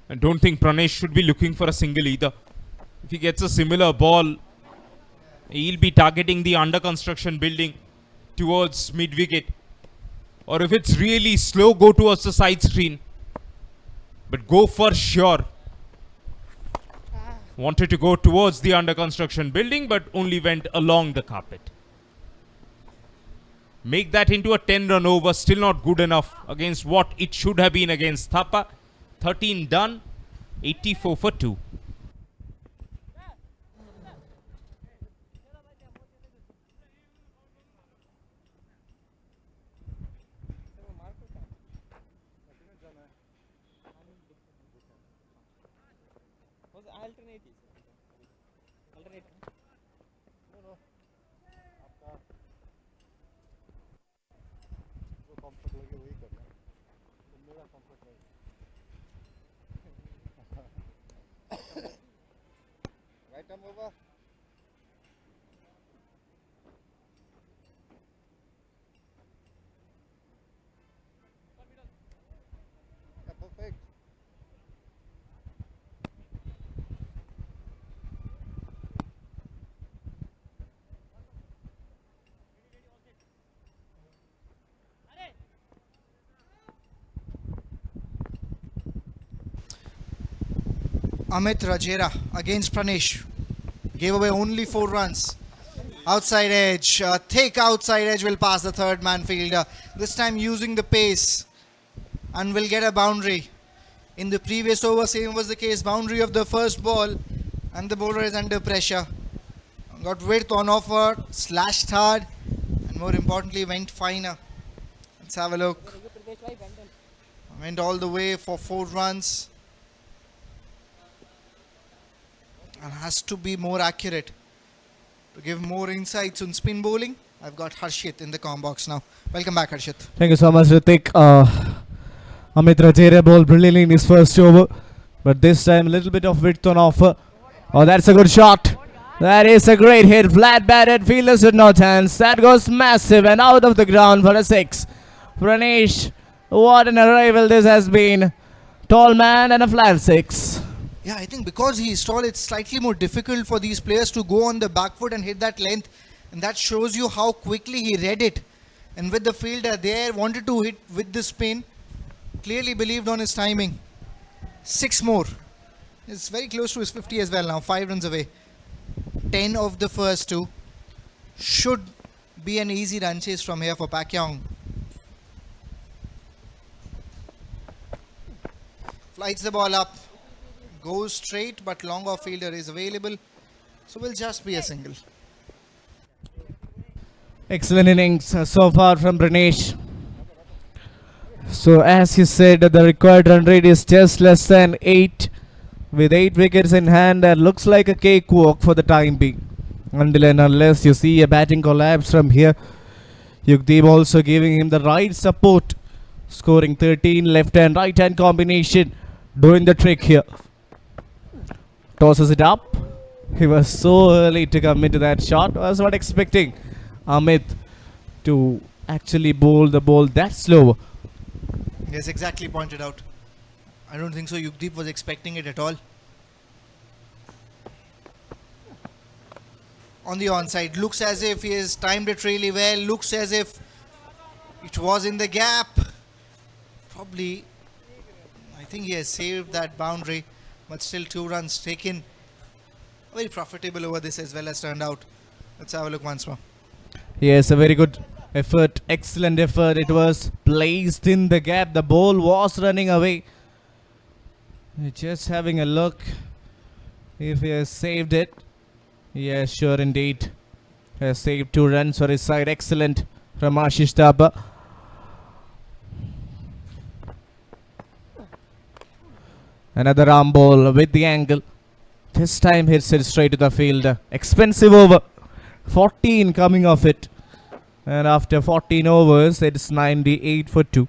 B: I don't think Pranesh should be looking for a single either. If he gets a similar ball, he'll be targeting the under construction building towards mid wicket. Or if it's really slow, go towards the side screen. But go for sure. Wanted to go towards the under construction building, but only went along the carpet. Make that into a 10-run over. Still not good enough against what it should have been against Thapa. 13 done, 84 for 2.
C: Right arm over. Yeah, perfect.
D: Amit Rajera against Pranesh. Gave away only 4 runs. Outside edge, thick outside edge will pass the third man fielder. This time using the pace and will get a boundary. In the previous over, same was the case. Boundary of the first ball and the bowler is under pressure. Got width on offer, slashed hard, and more importantly went finer. Let's have a look. Went all the way for 4 runs. And has to be more accurate. To give more insights on spin bowling, I've got Harshit in the comm box now. Welcome back, Harshit.
A: Thank you so much, Ritik. Amit Rajera bowled brilliantly in his first over, but this time a little bit of width on offer. Oh, that's a good shot. That is a great hit. Flat batted, fielders with no chance. That goes massive and out of the ground for a 6. Pranesh, what an arrival this has been. Tall man and a flat 6.
D: Yeah, I think because he is tall, it's slightly more difficult for these players to go on the back foot and hit that length. And that shows you how quickly he read it. And with the fielder there, wanted to hit with the spin. Clearly believed on his timing. 6 more. It's very close to his 50 as well now. 5 runs away. 10 of the first 2. Should be an easy run chase from here for Pakyong. Flights the ball up, goes straight, but long off fielder is available, so will just be a single.
A: Excellent innings so far from Pranesh. So as you said, the required run rate is just less than 8. With 8 wickets in hand, that looks like a cakewalk for the time being. Until and unless you see a batting collapse from here. Yukdeep also giving him the right support. Scoring 13 left and right hand combination. Doing the trick here. Tosses it up. He was so early to come into that shot. I was not expecting Amit to actually bowl the ball that slow.
D: Yes, exactly pointed out. I don't think so Yukdeep was expecting it at all. On the onside, looks as if he has timed it really well, looks as if it was in the gap. Probably, I think he has saved that boundary, but still 2 runs taken. Very profitable over this as well as turned out. Let's have a look once more.
A: Yes, a very good effort, excellent effort. It was placed in the gap. The ball was running away. Just having a look if he has saved it. Yes, sure indeed. Has saved 2 runs for his side. Excellent from Ashish Thapa. Another arm ball with the angle. This time hits it straight to the field. Expensive over. 14 coming off it. And after 14 overs, it's 98 for 2.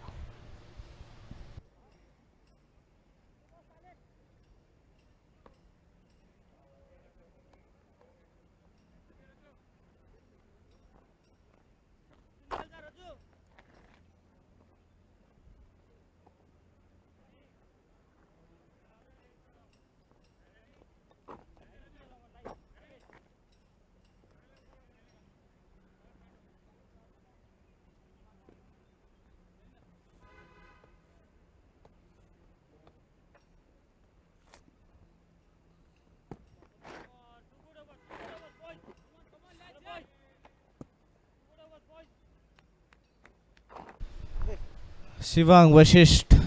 A: Shivang Vashisht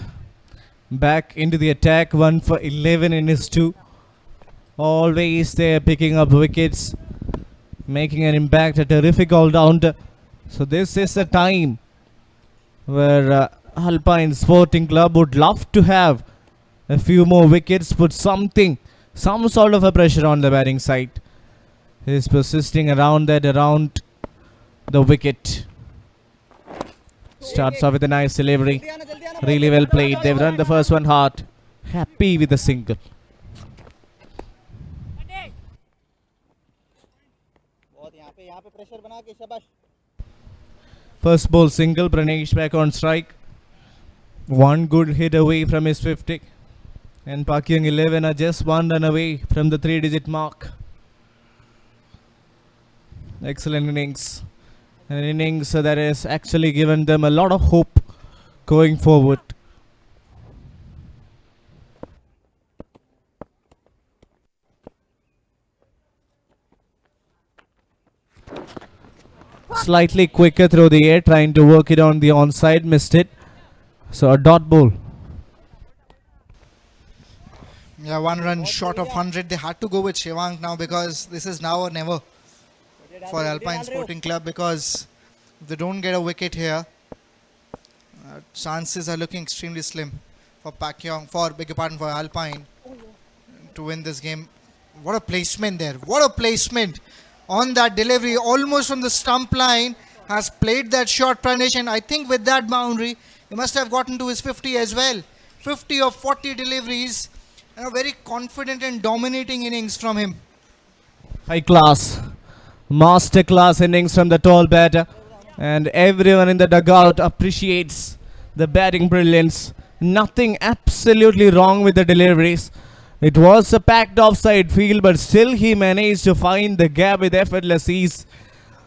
A: back into the attack. 1 for 11 in his 2. Always there picking up wickets, making an impact, a terrific all-rounder. So this is a time where Alpine Sporting Club would love to have a few more wickets, put some sort of a pressure on the batting side. He's persisting around the wicket. Starts off with a nice delivery. Really well played. They've run the first one hard. Happy with the single. First ball single. Pranesh back on strike. 1 good hit away from his 50. And Pakyong 11 are just 1 run away from the 3-digit mark. Excellent innings. An innings that has actually given them a lot of hope going forward. Slightly quicker through the air, trying to work it on the onside, missed it. So a dot ball.
D: Yeah, 1 run short of 100. They had to go with Shivang now because this is now or never for Alpine Sporting Club, because if they don't get a wicket here, chances are looking extremely slim for Pakyong, for Alpine to win this game. What a placement there. What a placement on that delivery, almost from the stump line, has played that shot, Pranesh, and I think with that boundary, he must have gotten to his 50 as well. 50 of 40 deliveries, and a very confident and dominating innings from him.
A: High class. Master class innings from the tall batter. And everyone in the dugout appreciates the batting brilliance. Nothing absolutely wrong with the deliveries. It was a packed offside field, but still he managed to find the gap with effortless ease.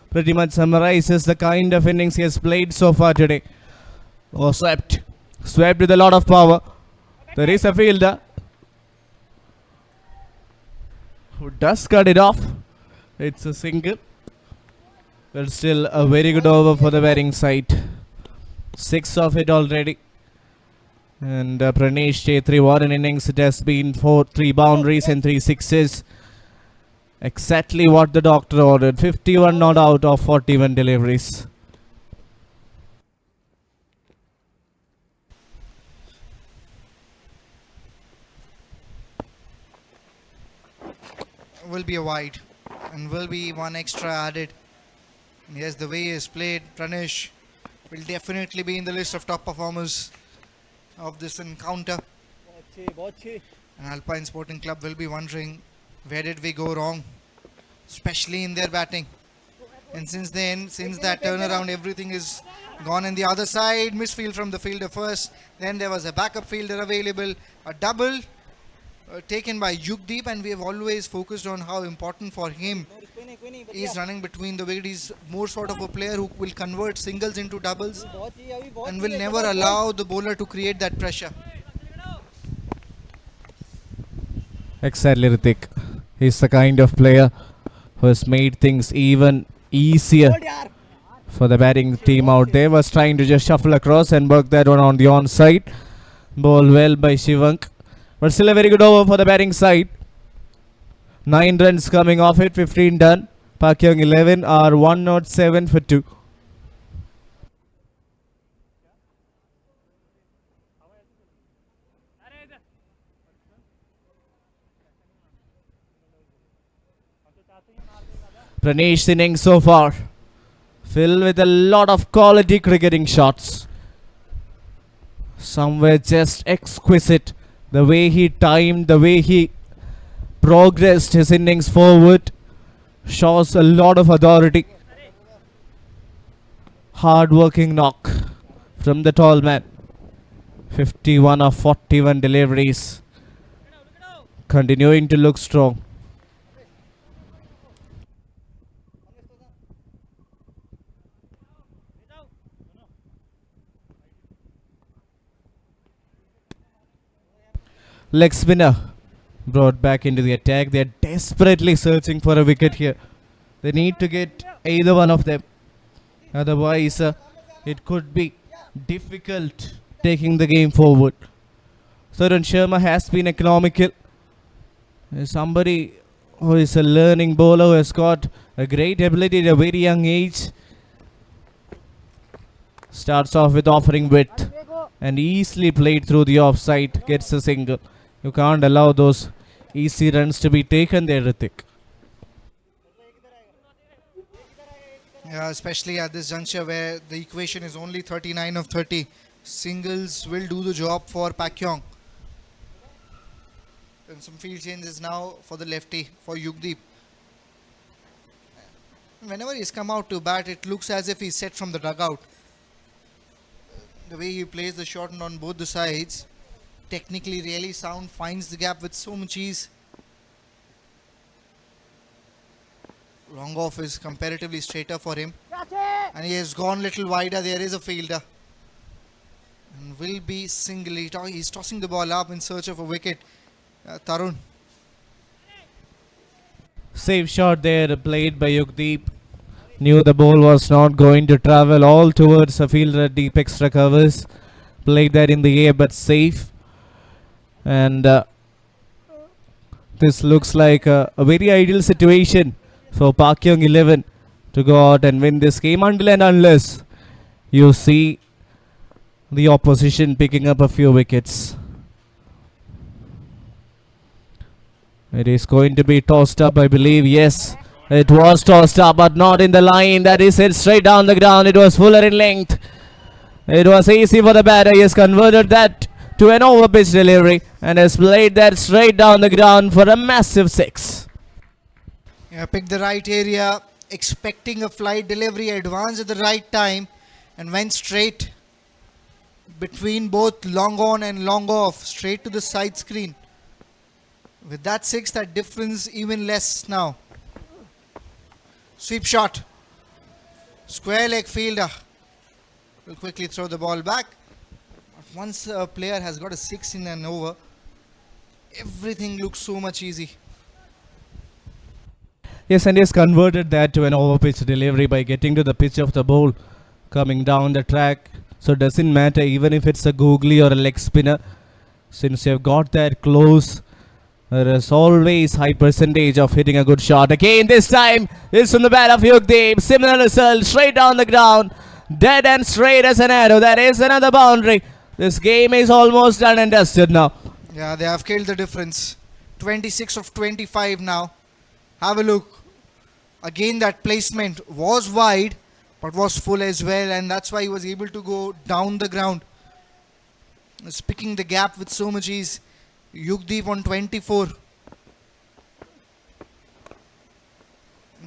A: Pretty much summarizes the kind of innings he has played so far today. Oh, swept with a lot of power. There is a fielder who does cut it off. It's a single. But still a very good over for the batting side. 6 of it already. And Pranesh Chetri, what an innings it has been. 3 boundaries and 3 sixes. Exactly what the doctor ordered. 51 not out of 41 deliveries.
D: Will be a wide and will be one extra added. And yes, the way he has played, Pranesh will definitely be in the list of top performers of this encounter. And Alpine Sporting Club will be wondering, where did we go wrong, especially in their batting. And since that turnaround, everything is gone. On the other side, misfield from the fielder first. Then there was a backup fielder available, a double taken by Yugdeep, and we have always focused on how important for him is running between the wicket. He's more sort of a player who will convert singles into doubles and will never allow the bowler to create that pressure.
A: Exactly, Ritik. He's the kind of player who has made things even easier for the batting team out there. Was trying to just shuffle across and work that one on the onside. Ball well by Shivank. But still a very good over for the batting side. 9 runs coming off it, 15 done. Pakyong 11 are 107 for 2. Pranesh's innings so far filled with a lot of quality cricketing shots. Some were just exquisite. The way he timed, the way he progressed his innings forward shows a lot of authority. Hard working knock from the tall man. 51 of 41 deliveries. Continuing to look strong. Leg spinner brought back into the attack. They are desperately searching for a wicket here. They need to get either one of them. Otherwise, it could be difficult taking the game forward. Tarun Sharma has been economical. Somebody who is a learning bowler who has got a great ability at a very young age. Starts off with offering width and easily played through the offside. Gets a single. You can't allow those easy runs to be taken there, Ritik.
D: Yeah, especially at this juncture where the equation is only 39 of 30. Singles will do the job for Pakyong. And some field changes now for the lefty, for Yugdeep. Whenever he's come out to bat, it looks as if he's set from the dugout. The way he plays the shot on both the sides, technically really sound, finds the gap with so much ease. Long off is comparatively straighter for him. And he has gone little wider. There is a fielder. And will be single. He's tossing the ball up in search of a wicket. Tarun.
A: Safe shot there played by Yugdeep. Knew the ball was not going to travel all towards a fielder at deep extra covers. Played that in the air but safe. And this looks like a very ideal situation for Pakyong 11 to go out and win this game, until and unless you see the opposition picking up a few wickets. It is going to be tossed up, I believe. Yes, it was tossed up, but not in the line. That is it, straight down the ground. It was fuller in length. It was easy for the batter. He has converted that to an overpitch delivery and has played that straight down the ground for a massive 6.
D: Yeah, picked the right area, expecting a flight delivery, advanced at the right time, and went straight between both long on and long off, straight to the side screen. With that 6, that difference even less now. Sweep shot. Square leg fielder will quickly throw the ball back. But once a player has got a 6 in an over, everything looks so much easy.
A: Yes, and he has converted that to an over-pitch delivery by getting to the pitch of the ball, coming down the track. So it doesn't matter even if it's a googly or a leg spinner. Since you have got that close, there is always high percentage of hitting a good shot. Again, this time, it's from the bat of Yugdeep. Similar result, straight down the ground. Dead and straight as an arrow. That is another boundary. This game is almost done and dusted now.
D: Yeah, they have killed the difference. 26 of 25 now. Have a look. Again, that placement was wide, but was full as well, and that's why he was able to go down the ground. He's picking the gap with so much ease. Yugdeep on 24.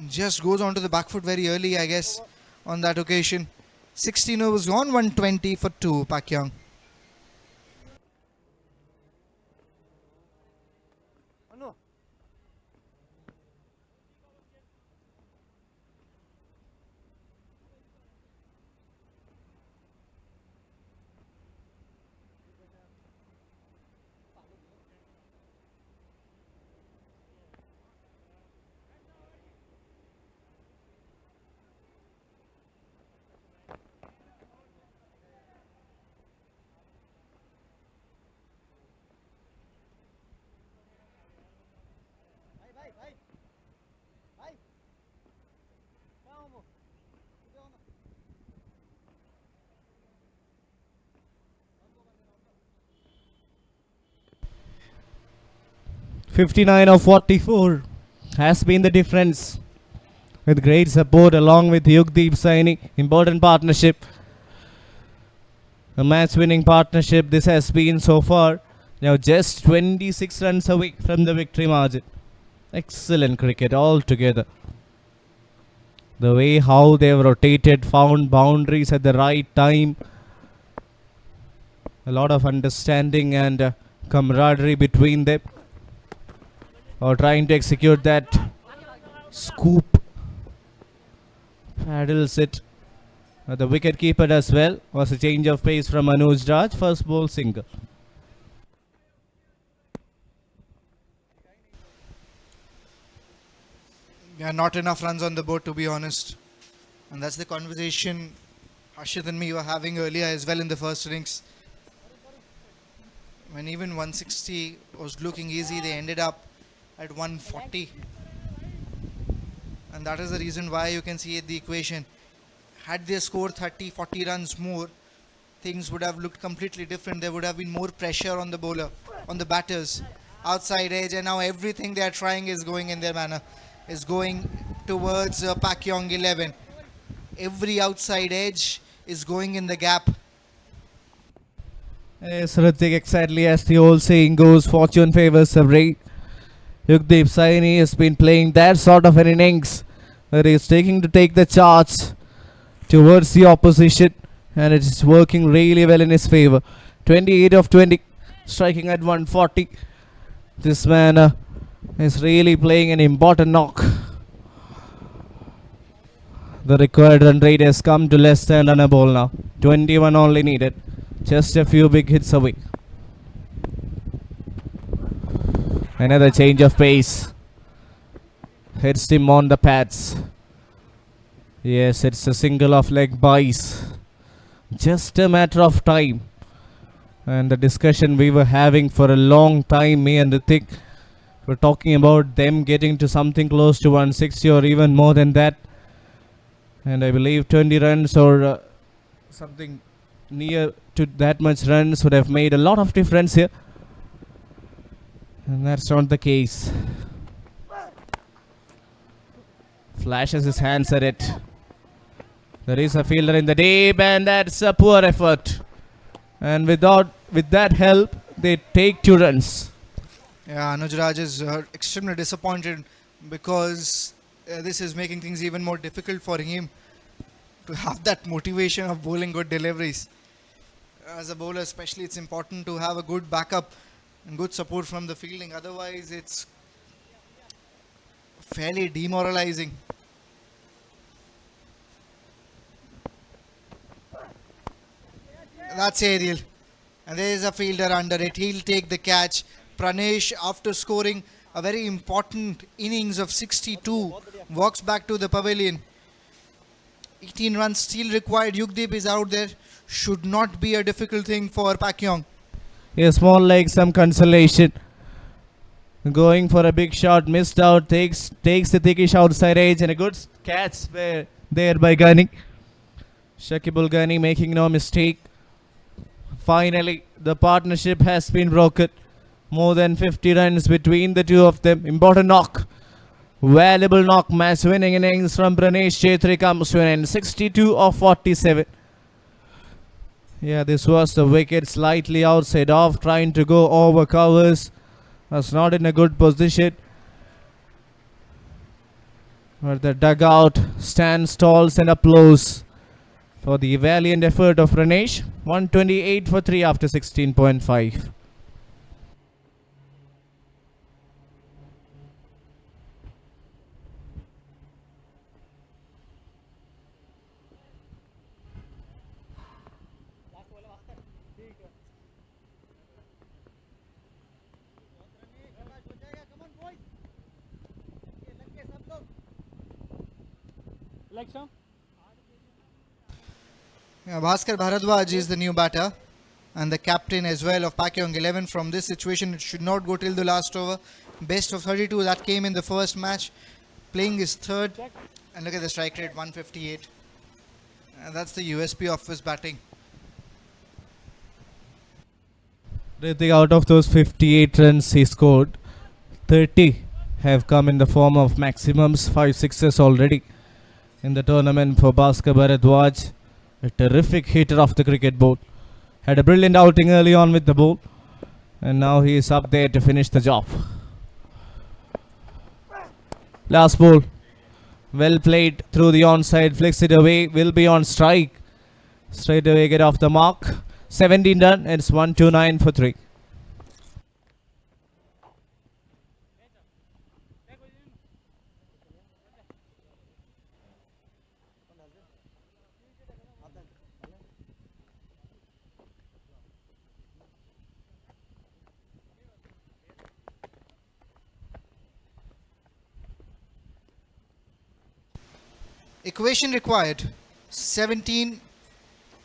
D: Just goes onto the back foot very early, I guess, on that occasion. 16 overs gone, 120 for 2, Pakyong.
C: No.
A: 59 of 44 has been the difference. With great support along with Yugdeep Saini. Important partnership. A match-winning partnership this has been so far. Now just 26 runs away from the victory margin. Excellent cricket altogether. The way how they have rotated, found boundaries at the right time. A lot of understanding and camaraderie between them. Or trying to execute that scoop. Paddles it. The wicket keeper as well. Was a change of pace from Anuj Raj. First ball single.
D: Yeah, not enough runs on the board, to be honest. And that's the conversation Harshit and me were having earlier as well in the first innings. When even 160 was looking easy, they ended up at 140. And that is the reason why you can see the equation. Had they scored 30, 40 runs more, things would have looked completely different. There would have been more pressure on the bowler, on the batters, outside edge, and now everything they are trying is going in their manner, is going towards Pakyong 11. Every outside edge is going in the gap.
A: Yes, Hrithik, exactly as the old saying goes, fortune favors the brave. Yugdeep Saini has been playing that sort of an innings where he is taking to take the charge towards the opposition, and it is working really well in his favor. 28 of 20, striking at 140. This man is really playing an important knock. The required run rate has come to less than on a ball now. 21 only needed. Just a few big hits away. Another change of pace. Hits him on the pads. Yes, it's a single off leg buys. Just a matter of time. And the discussion we were having for a long time, me and Hrithik, we're talking about them getting to something close to 160 or even more than that. And I believe 20 runs or something near to that much runs would have made a lot of difference here. And that's not the case. Flashes his hands at it. There is a fielder in the deep, and that's a poor effort. And with that help, they take 2 runs.
D: Yeah, Anuj Raj is extremely disappointed because this is making things even more difficult for him to have that motivation of bowling good deliveries. As a bowler especially, it's important to have a good backup and good support from the fielding. Otherwise, it's fairly demoralizing. That's aerial. And there is a fielder under it. He'll take the catch. Pranesh, after scoring a very important innings of 62, walks back to the pavilion. 18 runs still required. Yugdeep is out there. Should not be a difficult thing for Pakyong.
A: Yes, more like some consolation. Going for a big shot, missed out, takes the thickish outside edge, and a good catch there by Gunny. Shakibul Gunny making no mistake. Finally, the partnership has been broken. More than 50 runs between the two of them. Important knock. Valuable knock. Match winning innings from Pranesh Chetri comes to an end. 62 of 47. Yeah, this was the wicket slightly outside off, trying to go over covers. Was not in a good position. But the dugout stands tall and applause for the valiant effort of Pranesh. 128 for 3 after 16.5.
D: Yeah, Bhaskar Bharadwaj is the new batter and the captain as well of Pakyong 11. From this situation, it should not go till the last over. Best of 32 that came in the first match. Playing his third. And look at the strike rate, 158. And that's the USP of his batting.
A: I think out of those 58 runs he scored, 30 have come in the form of maximums, 5 sixes already in the tournament for Bhaskar Bharadwaj. A terrific hitter off the cricket board. Had a brilliant outing early on with the ball, and now he is up there to finish the job. Last ball. Well played through the onside, flicks it away, will be on strike. Straight away get off the mark. 17 done, it's 129 for 3.
D: Equation required, 17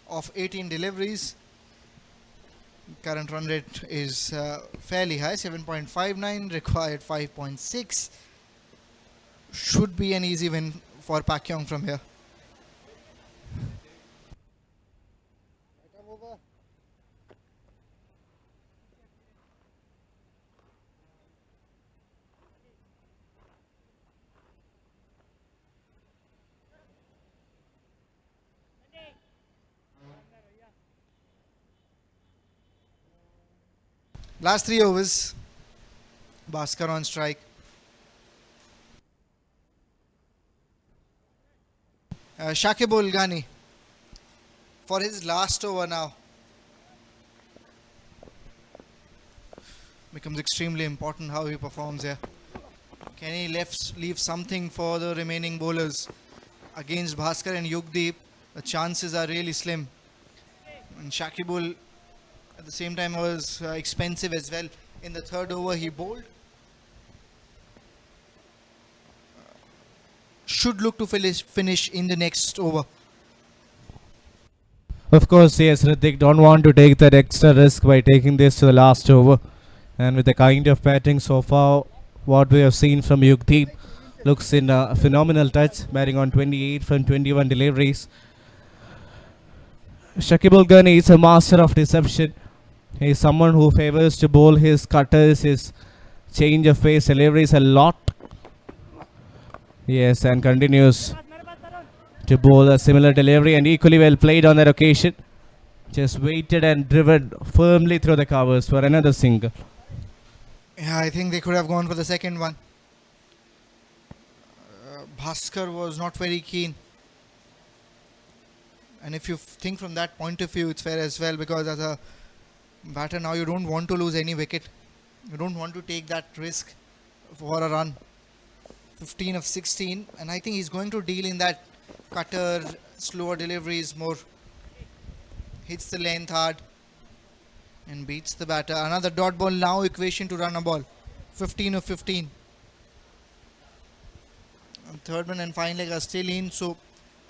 D: of 18 deliveries. Current run rate is fairly high, 7.59, required 5.6. Should be an easy win for Pakyong from here.
C: Right arm over.
D: Last 3 overs. Bhaskar on strike. Shakibul Ghani for his last over now. Becomes extremely important how he performs here. Can he leave something for the remaining bowlers? Against Bhaskar and Yugdeep, the chances are really slim. And Shakibul at the same time was expensive as well. In the third over he bowled. Should look to finish in the next over.
A: Of course, yes, Ritik don't want to take that extra risk by taking this to the last over. And with the kind of batting so far, what we have seen from Yugdeep looks in a phenomenal touch, batting on 28 from 21 deliveries. Shakibul Ghani is a master of deception. He is someone who favors to bowl his cutters, his change of pace deliveries a lot. Yes, and continues to bowl a similar delivery and equally well played on that occasion. Just waited and driven firmly through the covers for another single.
D: Yeah, I think they could have gone for the second one. Bhaskar was not very keen. And if you think from that point of view, it's fair as well, because as a batter now you don't want to lose any wicket. You don't want to take that risk for a run. 15 of 16, and I think he's going to deal in that cutter, slower deliveries more. Hits the length hard and beats the batter. Another dot ball now, equation to run a ball. 15 of 15. And third man and final leg are still in, so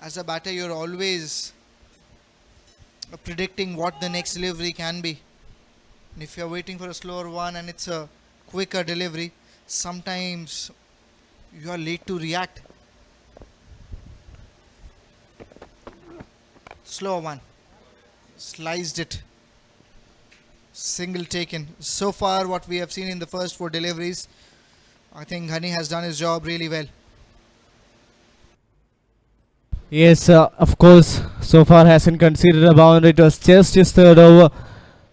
D: as a batter you're always predicting what the next delivery can be. And if you're waiting for a slower one and it's a quicker delivery, sometimes you are late to react. Slower one. Sliced it. Single taken. So far what we have seen in the first 4 deliveries, I think Ghani has done his job really well.
A: Yes, of course, so far hasn't conceded a boundary. It was just his third over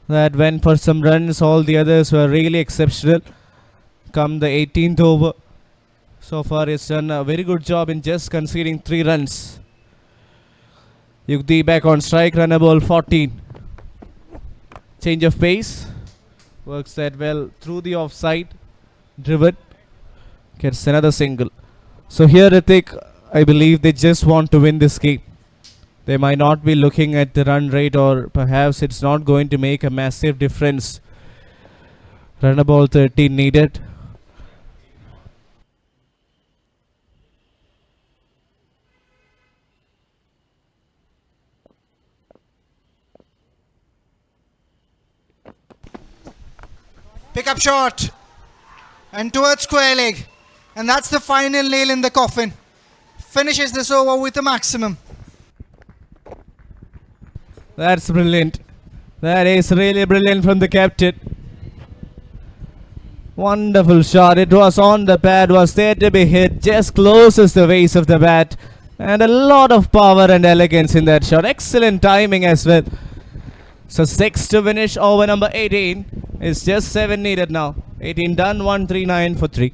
A: that went for some runs. All the others were really exceptional. Come the 18th over, so far he's done a very good job in just conceding 3 runs. Yukti back on strike, runner ball 14. Change of pace. Works that well through the offside. Driven. Gets another single. So here Ritik, I believe they just want to win this game. They might not be looking at the run rate, or perhaps it's not going to make a massive difference. Runner ball 13 needed.
D: Pick up shot. And towards square leg. And that's the final nail in the coffin. Finishes this over with a maximum.
A: That's brilliant. That is really brilliant from the captain. Wonderful shot. It was on the pad, was there to be hit. Just closes the base of the bat. And a lot of power and elegance in that shot. Excellent timing as well. So 6 to finish over number 18. It's just 7 needed now. 18 done, 139 for 3.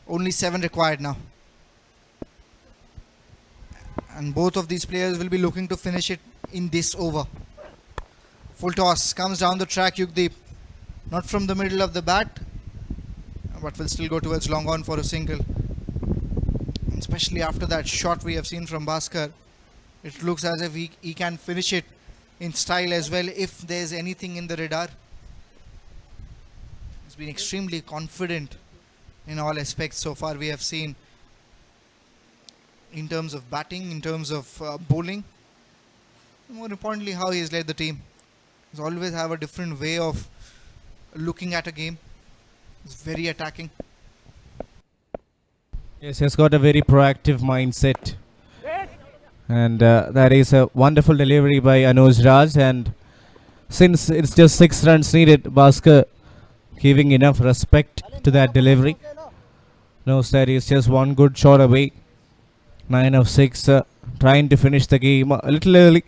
D: Only 7 required now. And both of these players will be looking to finish it in this over. Full toss. Comes down the track, Yukdeep. Not from the middle of the bat, but will still go towards long on for a single. And especially after that shot we have seen from Bhaskar, it looks as if he can finish it in style as well if there's anything in the radar. He's been extremely confident in all aspects so far we have seen, in terms of batting, in terms of bowling, more importantly how he has led the team. He's always have a different way of looking at a game. He's very attacking.
A: Yes, he's got a very proactive mindset. And that is a wonderful delivery by Anuj Raj. And since it's just 6 runs needed, Bhaskar giving enough respect to that delivery. Knows that he's just one good shot away. 9 of 6, trying to finish the game a little early.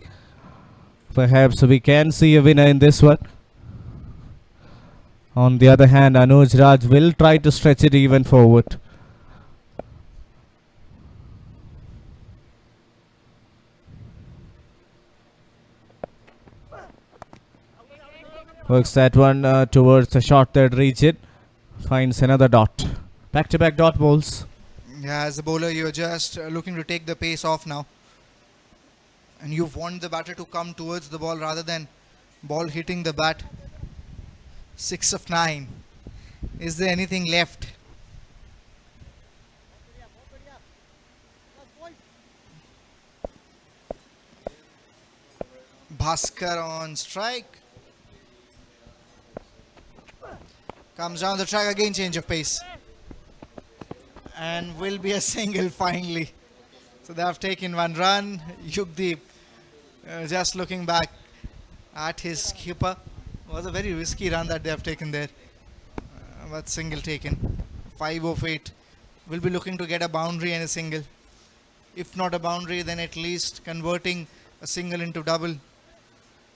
A: Perhaps we can see a winner in this one. On the other hand, Anuj Raj will try to stretch it even forward. Works that one towards the short third region. Finds another dot. Back-to-back dot balls.
D: Yeah, as a bowler you're just looking to take the pace off now. And you want the batter to come towards the ball rather than ball hitting the bat. 6 of 9. Is there anything left? Bhaskar on strike. Comes down the track again, change of pace. and will be a single finally. So they have taken one run. Yugdeep just looking back at his keeper. Was a very risky run that they have taken there. But single taken. 5 of 8. Will be looking to get a boundary and a single. If not a boundary, then at least converting a single into double.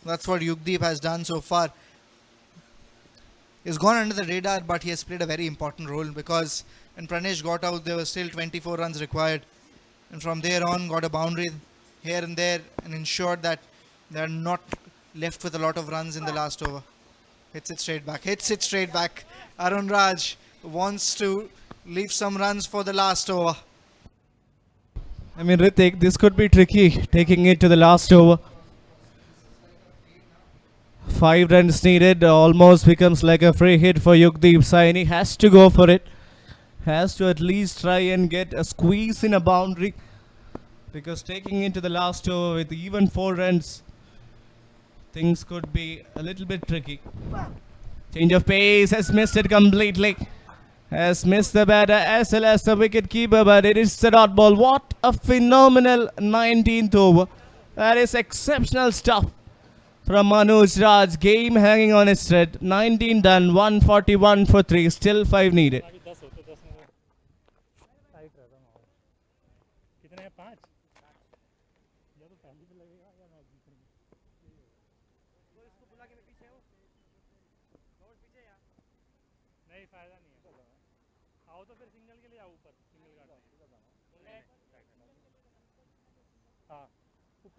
D: That's what Yugdeep has done so far. He's gone under the radar, but he has played a very important role because when Pranesh got out, there were still 24 runs required. And from there on, got a boundary here and there and ensured that they're not left with a lot of runs in the last over. Hits it straight back. Hits it straight back. Arun Raj wants to leave some runs for the last over.
A: I mean, Ritik, this could be tricky, taking it to the last over. 5 runs needed, almost becomes like a free hit for Yugdeep Saini. Has to go for it. Has to at least try and get a squeeze in a boundary. Because taking it to the last over with even 4 runs, things could be a little bit tricky. Change of pace, has missed it completely. Has missed the batter as well as the wicket keeper, but it is the dot ball. What a phenomenal 19th over. That is exceptional stuff from Manoj Raj. Game hanging on its thread. 19 done, 141 for 3, still 5 needed.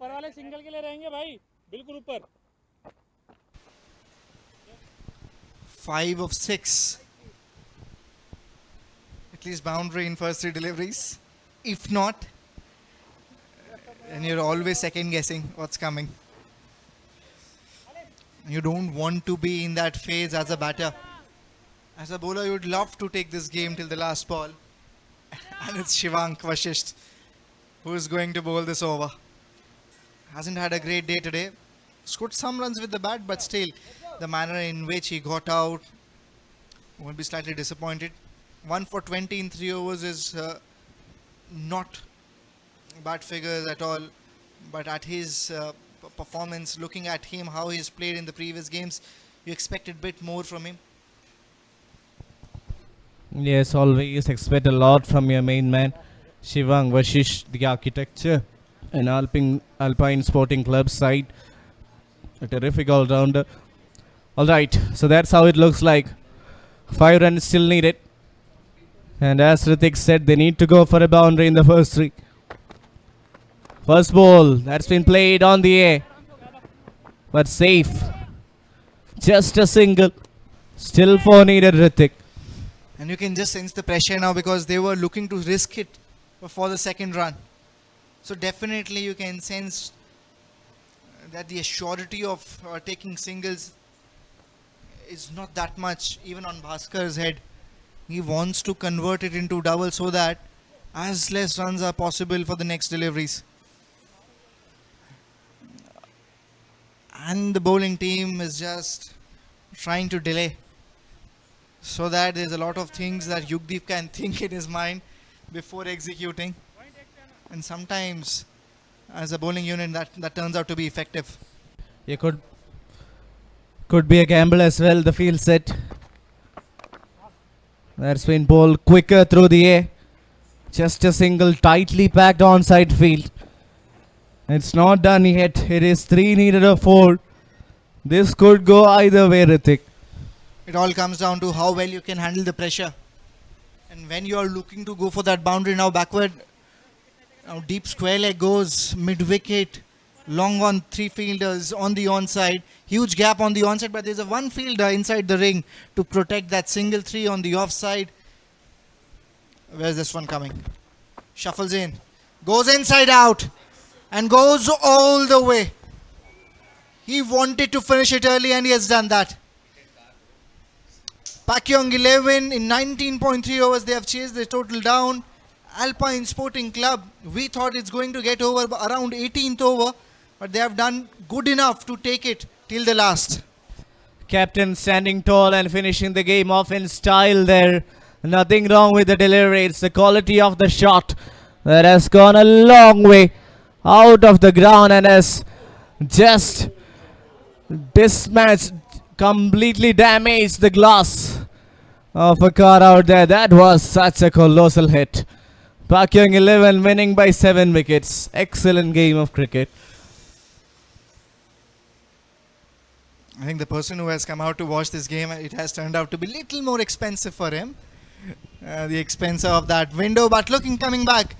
E: ऊपर वाले single के लिए रहेंगे भाई बिल्कुल ऊपर
D: 5 of 6. At least boundary in first 3 deliveries. If not, then you're always second guessing what's coming. You don't want to be in that phase as a batter. As a bowler, you would love to take this game till the last ball. And it's Shivank Vashisht who is going to bowl this over. Hasn't had a great day today. Scored some runs with the bat, but still, the manner in which he got out will be slightly disappointed. 1 for 20 in 3 overs is not bad figures at all. But at his performance, looking at him, how he's played in the previous games, you expected a bit more from him.
A: Yes, always expect a lot from your main man. Shivang Vashish, the architecture, an Alpine Sporting Club side. A terrific all-rounder. Alright, so that's how it looks like. 5 runs still needed. And as Ritik said, they need to go for a boundary in the first 3. First ball, that's been played on the air. But safe. Just a single. Still 4 needed, Ritik.
D: And you can just sense the pressure now because they were looking to risk it for the second run. So definitely you can sense that the surety of taking singles is not that much even on Bhaskar's head. He wants to convert it into double so that as less runs are possible for the next deliveries. And the bowling team is just trying to delay so that there's a lot of things that Yugdeep can think in his mind before executing. And sometimes as a bowling unit that turns out to be effective.
A: You could be a gamble as well, the field set. That's been bowled quicker through the air. Just a single tightly packed onside field. It's not done yet. It is 3 needed or 4. This could go either way, Ritik.
D: It all comes down to how well you can handle the pressure. And when you are looking to go for that boundary now backward, now deep square leg goes mid-wicket, long on 3 fielders on the onside, huge gap on the onside, but there's a 1 fielder inside the ring to protect that single 3 on the offside. Where's this one coming? Shuffles in, goes inside out and goes all the way. He wanted to finish it early and he has done that. Pakyong 11 in 19.3 overs, they have chased the total down. Alpine Sporting Club, we thought it's going to get over around 18th over, but they have done good enough to take it till the last.
A: Captain standing tall and finishing the game off in style there. Nothing wrong with the delivery. It's the quality of the shot that has gone a long way out of the ground and has just dismatched, completely damaged the glass of a car out there. That was such a colossal hit. Pakyong 11 winning by 7 wickets. Excellent game of cricket.
D: I think the person who has come out to watch this game, it has turned out to be little more expensive for him. The expense of that window, but coming back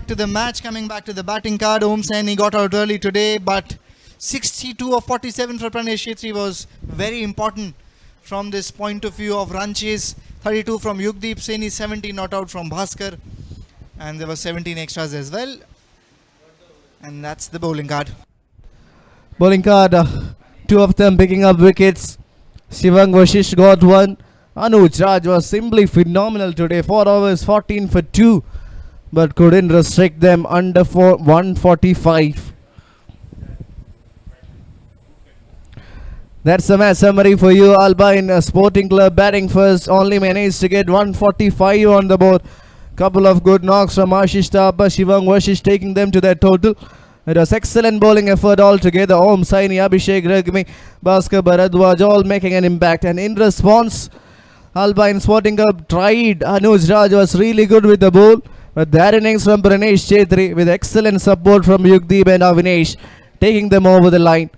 D: to the match, coming back to the batting card. Om Sen, he got out early today, but 62 of 47 for Pranesh Chhetri was very important from this point of view of run chase. 32 from Yugdeep Saini, 17 not out from Bhaskar, and there were 17 extras as well. And that's the bowling card.
A: Bowling card, two of them picking up wickets. Shivang Vashish got one. Anuj Raj was simply phenomenal today. 4 overs, 14 for 2, but couldn't restrict them under 145. That's the match summary for you. Alpine Sporting Club batting first, only managed to get 145 on the board. Couple of good knocks from Ashish Thapa, Shivang Vashish taking them to their total. It was excellent bowling effort altogether. Om Saini, Abhishek Ragmi, Bhaskar Bharadwaj all making an impact. And in response, Alpine Sporting Club tried. Anuj Raj was really good with the ball. But that innings from Pranesh Chhetri with excellent support from Yugdeep and Avinesh taking them over the line.